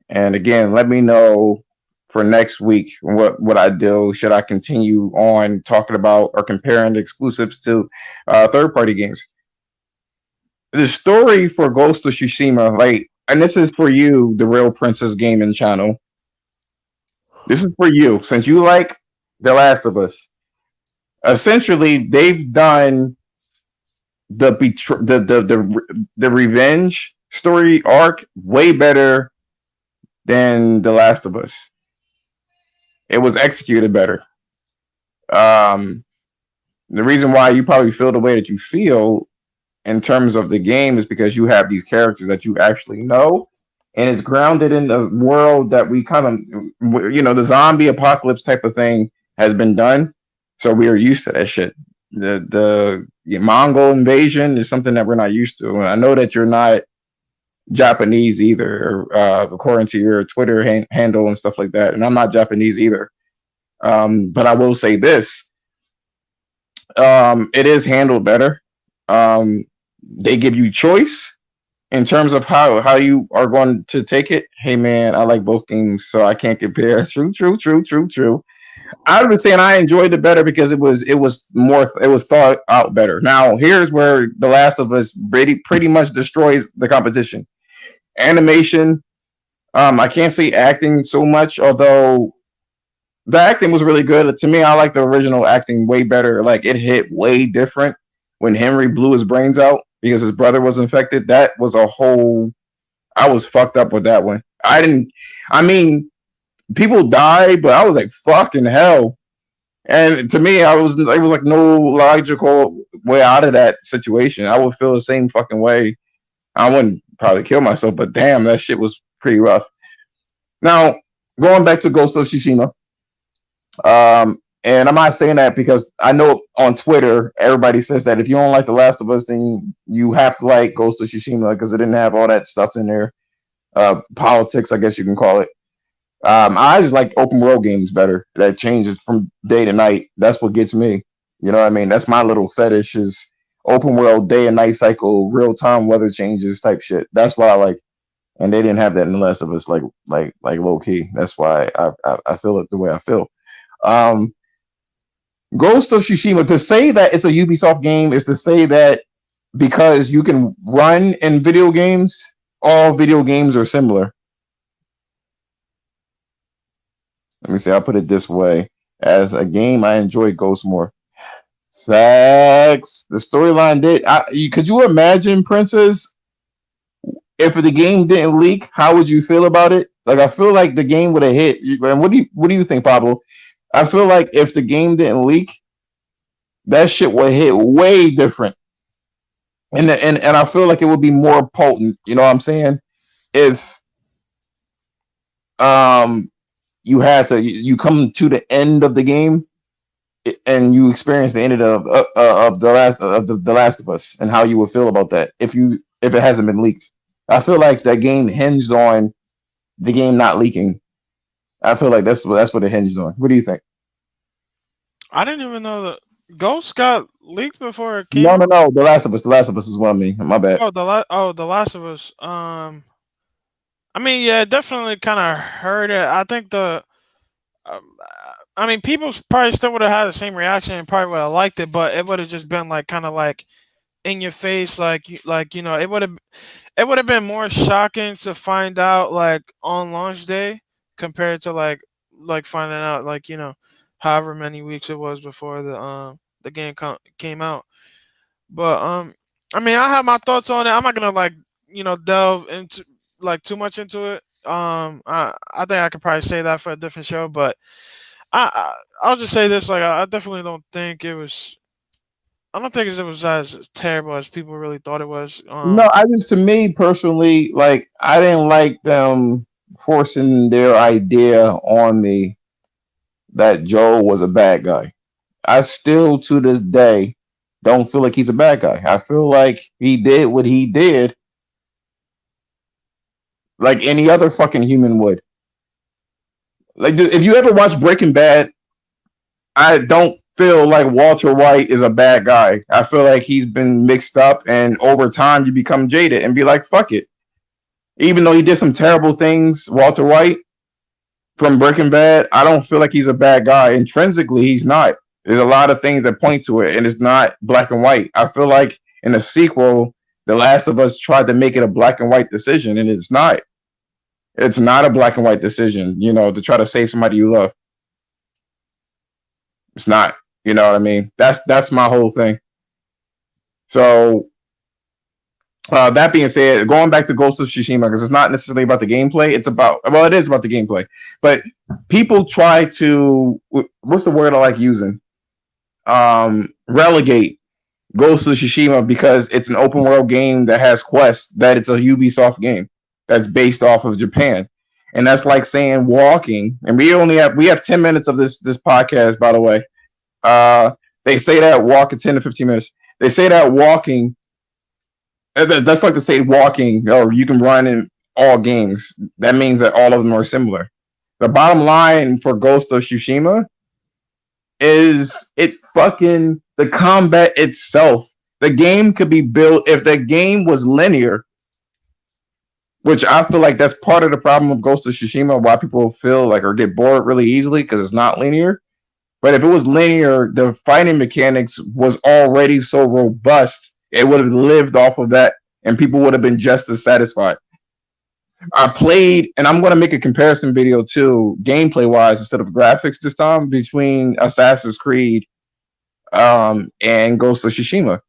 And again, let me know for next week what I do. Should I continue on talking about or comparing the exclusives to third party games? The story for Ghost of Tsushima, like, and this is for you, the Real Princess Gaming channel. This is for you, since you like The Last of Us. Essentially, they've done the revenge story arc way better than The Last of Us. It was executed better. Um, the reason why you probably feel the way that you feel in terms of the game is because you have these characters that you actually know, and it's grounded in the world that we kind of, the zombie apocalypse type of thing has been done, so we are used to that shit. The Mongol invasion is something that we're not used to. And I know that you're not Japanese either, according to your Twitter handle and stuff like that, and I'm not Japanese either. But I will say this: it is handled better. They give you choice in terms of how you are going to take it. Hey man, I like both games, so I can't compare. True. I was saying I enjoyed it better because it was thought out better. Now here's where The Last of Us pretty much destroys the competition. Animation, I can't say acting so much, although the acting was really good. To me, I like the original acting way better. Like it hit way different when Henry blew his brains out because his brother was infected. That was a whole. I was fucked up with that one. I didn't. I mean, people died, but I was like, fucking hell. And to me, it was like no logical way out of that situation. I would feel the same fucking way. I wouldn't probably kill myself, but damn, that shit was pretty rough. Now, going back to Ghost of Tsushima, and I'm not saying that because I know on Twitter everybody says that if you don't like The Last of Us, then you have to like Ghost of Tsushima because it didn't have all that stuff in there. Politics, I guess you can call it. I just like open world games better. That changes from day to night. That's what gets me. You know what I mean? That's my little fetish is open world day and night cycle, real time weather changes type shit. That's what I like. And they didn't have that in The Last of Us, like low key. That's why I feel it the way I feel. Um, Ghost of Tsushima, to say that it's a Ubisoft game is to say that because you can run in video games, all video games are similar. Let me see. I'll put it this way: as a game, I enjoy Ghost more. Facts. The storyline did. Could you imagine, Princess, if the game didn't leak? How would you feel about it? Like, I feel like the game would have hit. And what do you think, Pablo? I feel like if the game didn't leak, that shit would hit way different. And I feel like it would be more potent. You know what I'm saying? If you had to, you come to the end of the game and you experience the end of the Last of Us and how you would feel about that if it hasn't been leaked. I feel like that game hinged on the game not leaking. I feel like that's what it hinged on. What do you think? I didn't even know that Ghost got leaked before it came No, no, out. no. The Last of Us. The Last of Us is what I mean. My bad. The Last of Us. I mean, yeah, definitely kind of heard it. I think um, I mean, people probably still would have had the same reaction and probably would have liked it, but it would have just been like kind of like in your face, it would have been more shocking to find out like on launch day compared to like finding out like however many weeks it was before the game came out. But I mean, I have my thoughts on it. I'm not gonna delve into like too much into it. I think I could probably say that for a different show, but I'll just say this: like, I definitely don't think it was. I don't think it was as terrible as people really thought it was. No, I just to me personally, like I didn't like them forcing their idea on me that Joel was a bad guy. I still to this day don't feel like he's a bad guy. I feel like he did what he did like any other fucking human would. Like if you ever watch Breaking Bad, I don't feel like Walter White is a bad guy. I feel like he's been mixed up and over time you become jaded and be like, fuck it. Even though he did some terrible things, Walter White from Breaking Bad, I don't feel like he's a bad guy. Intrinsically, he's not. There's a lot of things that point to it, and it's not black and white. I feel like in the sequel, The Last of Us tried to make it a black and white decision, and it's not. It's not a black and white decision, to try to save somebody you love. It's not. You know what I mean? That's my whole thing. So that being said, going back to Ghost of Tsushima, because it's not necessarily about the gameplay. It is about the gameplay. But people try to, what's the word I like using? Relegate Ghost of Tsushima because it's an open world game that has quests, that it's a Ubisoft game that's based off of Japan. And that's like saying walking. And we have 10 minutes of this podcast, by the way. Uh they say that walking 10 to 15 minutes. They say that walking that's like to say walking or you can run in all games. That means that all of them are similar. The bottom line for Ghost of Tsushima is it fucking the combat itself. The game could be built if the game was linear, which I feel like that's part of the problem of Ghost of Tsushima, why people feel like or get bored really easily because it's not linear. But if it was linear, the fighting mechanics was already so robust, it would have lived off of that and people would have been just as satisfied. I played, and I'm going to make a comparison video too, gameplay wise, instead of graphics this time, between Assassin's Creed and Ghost of Tsushima.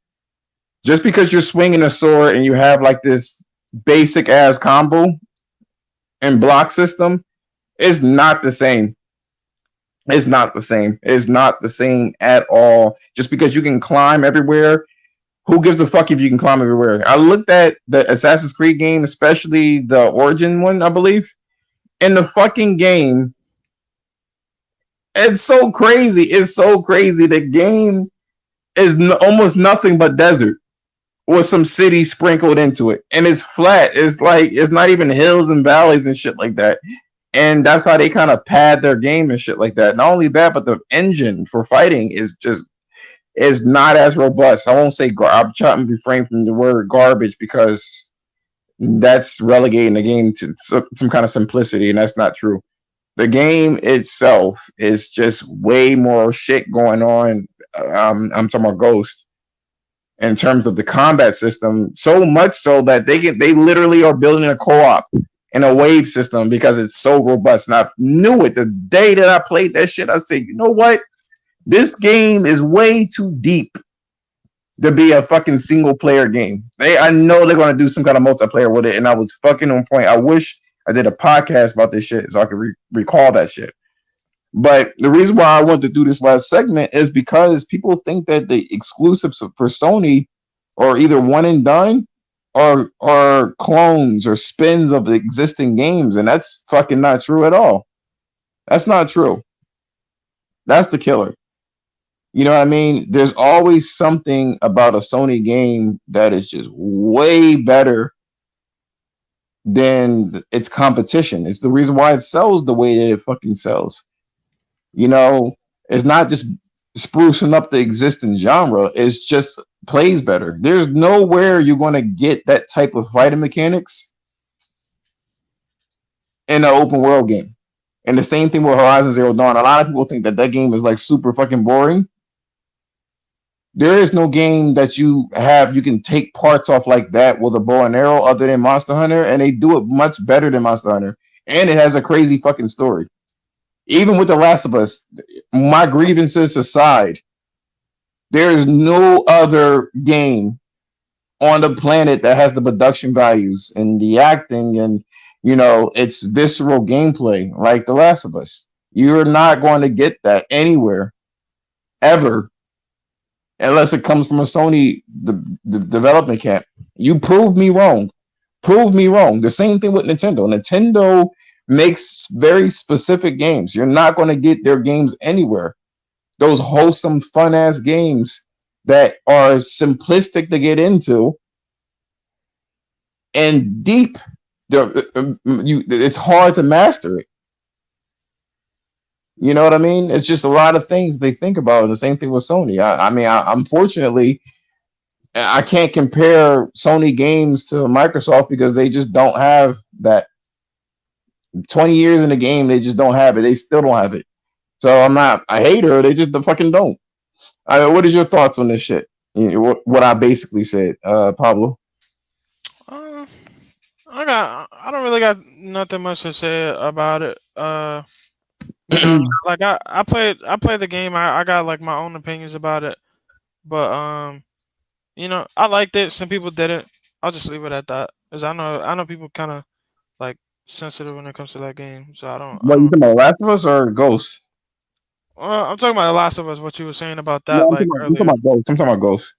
Just because you're swinging a sword and you have like this basic ass combo and block system, it's not the same. It's not the same. It's not the same at all. Just because you can climb everywhere, who gives a fuck if you can climb everywhere? I looked at the Assassin's Creed game, especially the Origin one, I believe. In the fucking game, it's so crazy. It's so crazy. The game is almost nothing but desert with some cities sprinkled into it, and it's flat. It's like it's not even hills and valleys and shit like that. And that's how they kind of pad their game and shit like that. Not only that, but the engine for fighting is not as robust. I won't say I'm trying to refrain from the word garbage because that's relegating the game to some kind of simplicity, and that's not true. The game itself is just way more shit going on. I'm talking about Ghost in terms of the combat system, so much so that they literally are building a co-op and a wave system because it's so robust. And I knew it the day that I played that shit. I said, you know what? This game is way too deep to be a fucking single player game. I know they're gonna do some kind of multiplayer with it, and I was fucking on point. I wish I did a podcast about this shit so I could recall that shit. But the reason why I wanted to do this last segment is because people think that the exclusives for Sony are either one and done or clones or spins of the existing games, and that's fucking not true at all. That's not true. That's the killer. You know what I mean? There's always something about a Sony game that is just way better than its competition. It's the reason why it sells the way that it fucking sells. You know, it's not just sprucing up the existing genre, it's just plays better. There's nowhere you're going to get that type of fighting mechanics in an open world game. And the same thing with Horizon Zero Dawn. A lot of people think that game is like super fucking boring. There is no game that you can take parts off like that with a bow and arrow other than Monster Hunter, and they do it much better than Monster Hunter. And it has a crazy fucking story. Even with The Last of Us, my grievances aside, there is no other game on the planet that has the production values and the acting and, you know, its visceral gameplay like The Last of Us. You're not going to get that anywhere, ever, unless it comes from a Sony the development camp. You prove me wrong. Prove me wrong. The same thing with Nintendo. Nintendo makes very specific games. You're not going to get their games anywhere. Those wholesome, fun-ass games that are simplistic to get into and deep. It's hard to master it. You know what I mean? It's just a lot of things they think about. And the same thing with Sony. Unfortunately, I can't compare Sony games to Microsoft because they just don't have that. 20 years in the game, they just don't have it. They still don't have it. So I'm not a hater. They just fucking don't. What is your thoughts on this shit? What I basically said, Pablo? I don't really got nothing much to say about it. You know, like I played the game. I got like my own opinions about it, but you know, I liked it. Some people didn't. I'll just leave it at that, because I know people kind of like sensitive when it comes to that game. So I What you don't. talking about, Last of Us or Ghost? I'm talking about The Last of Us. What you were saying about No, that, like I'm talking earlier. about Ghost. I'm talking about Ghost.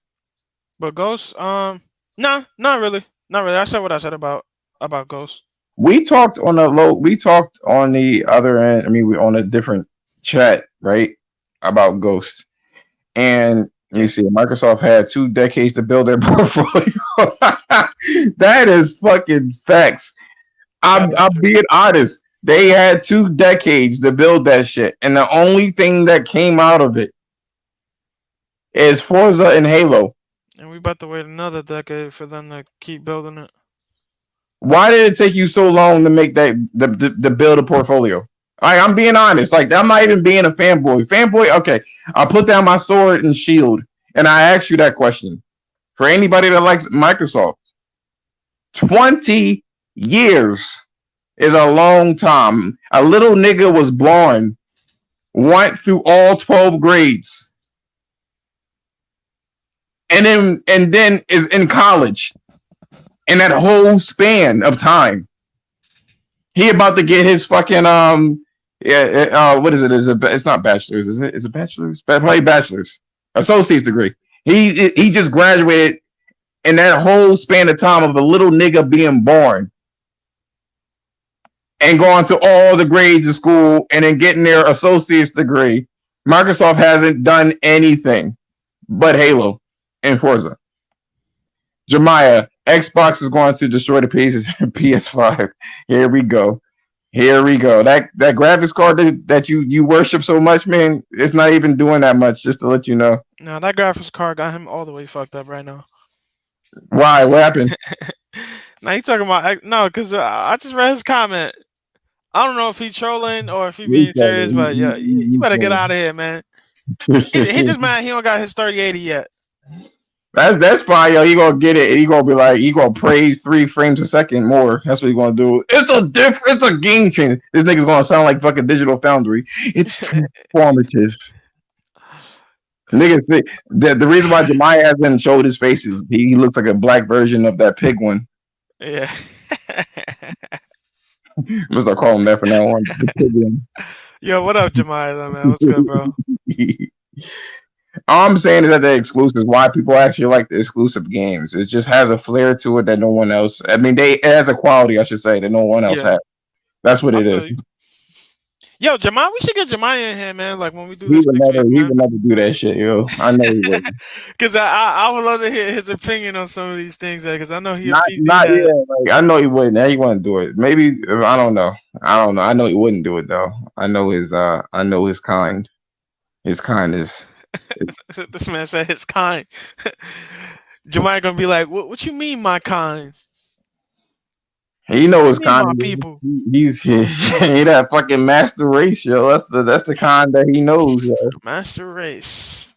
But Ghost, nah, not really, not really. I said what I said about Ghost. We talked on we talked on the other end. I mean, we on a different chat, right? About Ghost. And let me Yeah, see. Microsoft had 2 decades to build their portfolio. That is fucking facts. that is I'm true. being honest. They had 2 decades to build that shit, and the only thing that came out of it is Forza and Halo. And we about to wait another decade for them to keep building it. Why did it take you so long to make that the build a portfolio? Like, I'm being honest. Like, I'm not even being a fanboy. Fanboy, okay. I'll put down my sword and shield, and I ask you that question. For anybody that likes Microsoft, 20 years is a long time. A little nigga was born, went through all 12 grades, and then is in college. In that whole span of time, he about to get his fucking what is it? It's not bachelor's, is it? Is it bachelor's? Probably bachelor's, associate's degree. He just graduated in that whole span of time of a little nigga being born and going to all the grades of school and then getting their associate's degree. Microsoft hasn't done anything but Halo and Forza. Jemiah, Xbox is going to destroy the PS5. Here we go. Here we go. That graphics card that you worship so much, man, it's not even doing that much. Just to let you know. Now that graphics card got him all the way fucked up right now. Why? What happened? Now you talking about no? Because I just read his comment. I don't know if he trolling or if he being serious, but yeah, you better get out of here, man. He just mad he don't got his 3080 yet. That's fine, yo. He gonna get it. He gonna be like, he gonna praise 3 frames a second more. That's what he gonna do. It's a game changer. This nigga's gonna sound like fucking Digital Foundry. It's transformative. Nigga say the reason why Jemiah hasn't showed his face is he looks like a black version of that pig one. Yeah. I'm gonna start calling him that from now on. Yo, what up, Jemiah, man? What's good, bro? All I'm saying is that the exclusives, why people actually like the exclusive games. It just has a flair to it that no one else. I mean, it has a quality, I should say, that no one else has. That's what it is. Yo, Jemiah, we should get Jemiah in here, man. Like when we do He this would next never, week, he would never do that shit, yo. I know he would. Because I would love to hear his opinion on some of these things, because I know he not yeah. Like, I know he wouldn't. He wouldn't do it. Maybe I don't know. I know he wouldn't do it though. I know his kind. His kind is. This man said his kind. Jemiah gonna be like, what you mean, my kind? He knows kind. My people. He's that fucking master race, yo. That's the kind that he knows. Yo. Master race.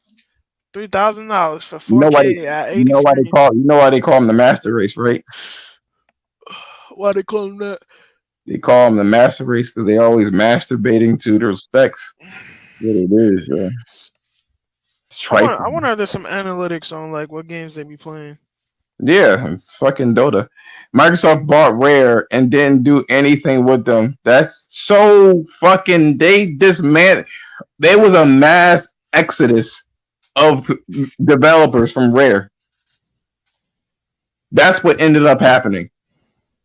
$3,000 for 4K you know why at 80 you know why they call him the master race, right? Why they call him that? They call him the master race because they always masturbating to their specs. What it is, yo. I wonder if there's some analytics on like what games they be playing. Yeah, it's fucking Dota. Microsoft bought Rare and didn't do anything with them. That's so fucking. There was a mass exodus of developers from Rare. That's what ended up happening.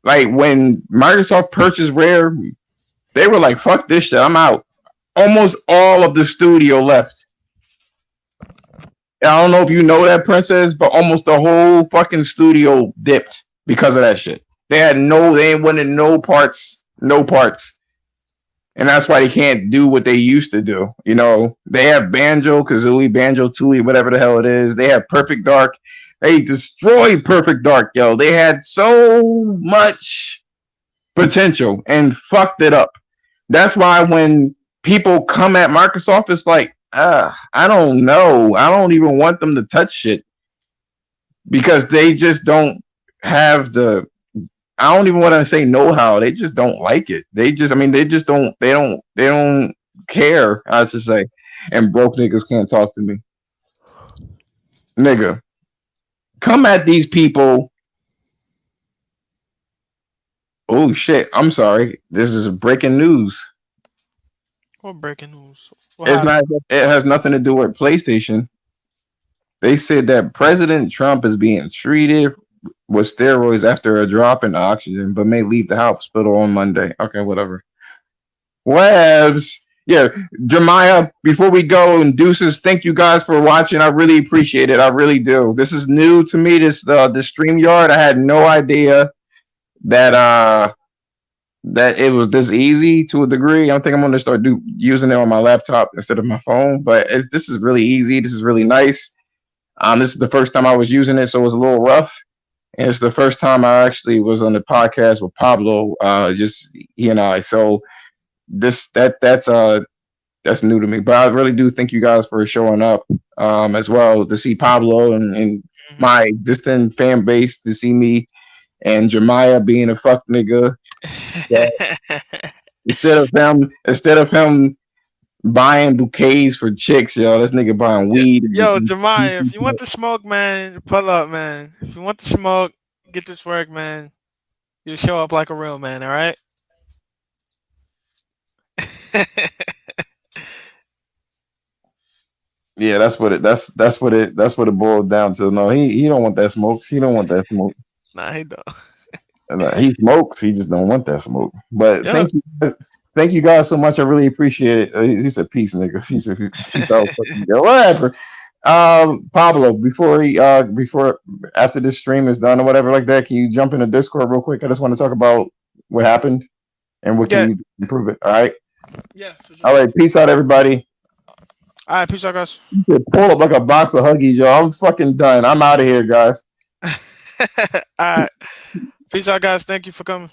Like when Microsoft purchased Rare, they were like, "Fuck this shit, I'm out." Almost all of the studio left. I don't know if you know that, Princess, but almost the whole fucking studio dipped because of that shit. They ain't wanted no parts, and that's why they can't do what they used to do. You know, they have Banjo-Kazooie, Banjo-Tooie, whatever the hell it is. They have Perfect Dark. They destroyed Perfect Dark, yo. They had so much potential and fucked it up. That's why when people come at Microsoft, it's like, I don't know. I don't even want them to touch shit because they just don't have the. I don't even want to say know-how. They just don't like it. They just don't. They don't care. I should say. And broke niggas can't talk to me, nigga. Come at these people. Oh shit! I'm sorry. This is breaking news. What breaking news? It has nothing to do with PlayStation. They said that President Trump is being treated with steroids after a drop in oxygen, but may leave the hospital on Monday. Okay, whatever. Webs. Yeah, Jeremiah, before we go and deuces, thank you guys for watching. I really appreciate it. I really do. This is new to me, this StreamYard. I had no idea that that it was this easy to a degree. I think I'm gonna start using it on my laptop instead of my phone. But this is really easy. This is really nice. This is the first time I was using it, so it was a little rough. And it's the first time I actually was on the podcast with Pablo. Just he and I. So that's new to me. But I really do thank you guys for showing up as well to see Pablo and my distant fan base to see me and Jeremiah being a fuck nigga. Yeah. Instead of him buying bouquets for chicks, yo, this nigga buying weed. Yo, Jeremiah, if you want to smoke, man, pull up, man. If you want to smoke, get this work, man. You show up like a real man, all right? Yeah, that's what it boiled down to. No, he don't want that smoke. He don't want that smoke. Nah, he don't. He smokes. He just don't want that smoke. But Yeah. thank you guys so much. I really appreciate it. He said peace, nigga. He said peace out. Whatever. Pablo, before after this stream is done or whatever like that, can you jump in the Discord real quick? I just want to talk about what happened and what can you improve it. All right. Yeah. For sure. All right. Peace out, everybody. All right, peace out, guys. You pull up like a box of Huggies, yo. I'm fucking done. I'm out of here, guys. All right. Peace out, guys. Thank you for coming.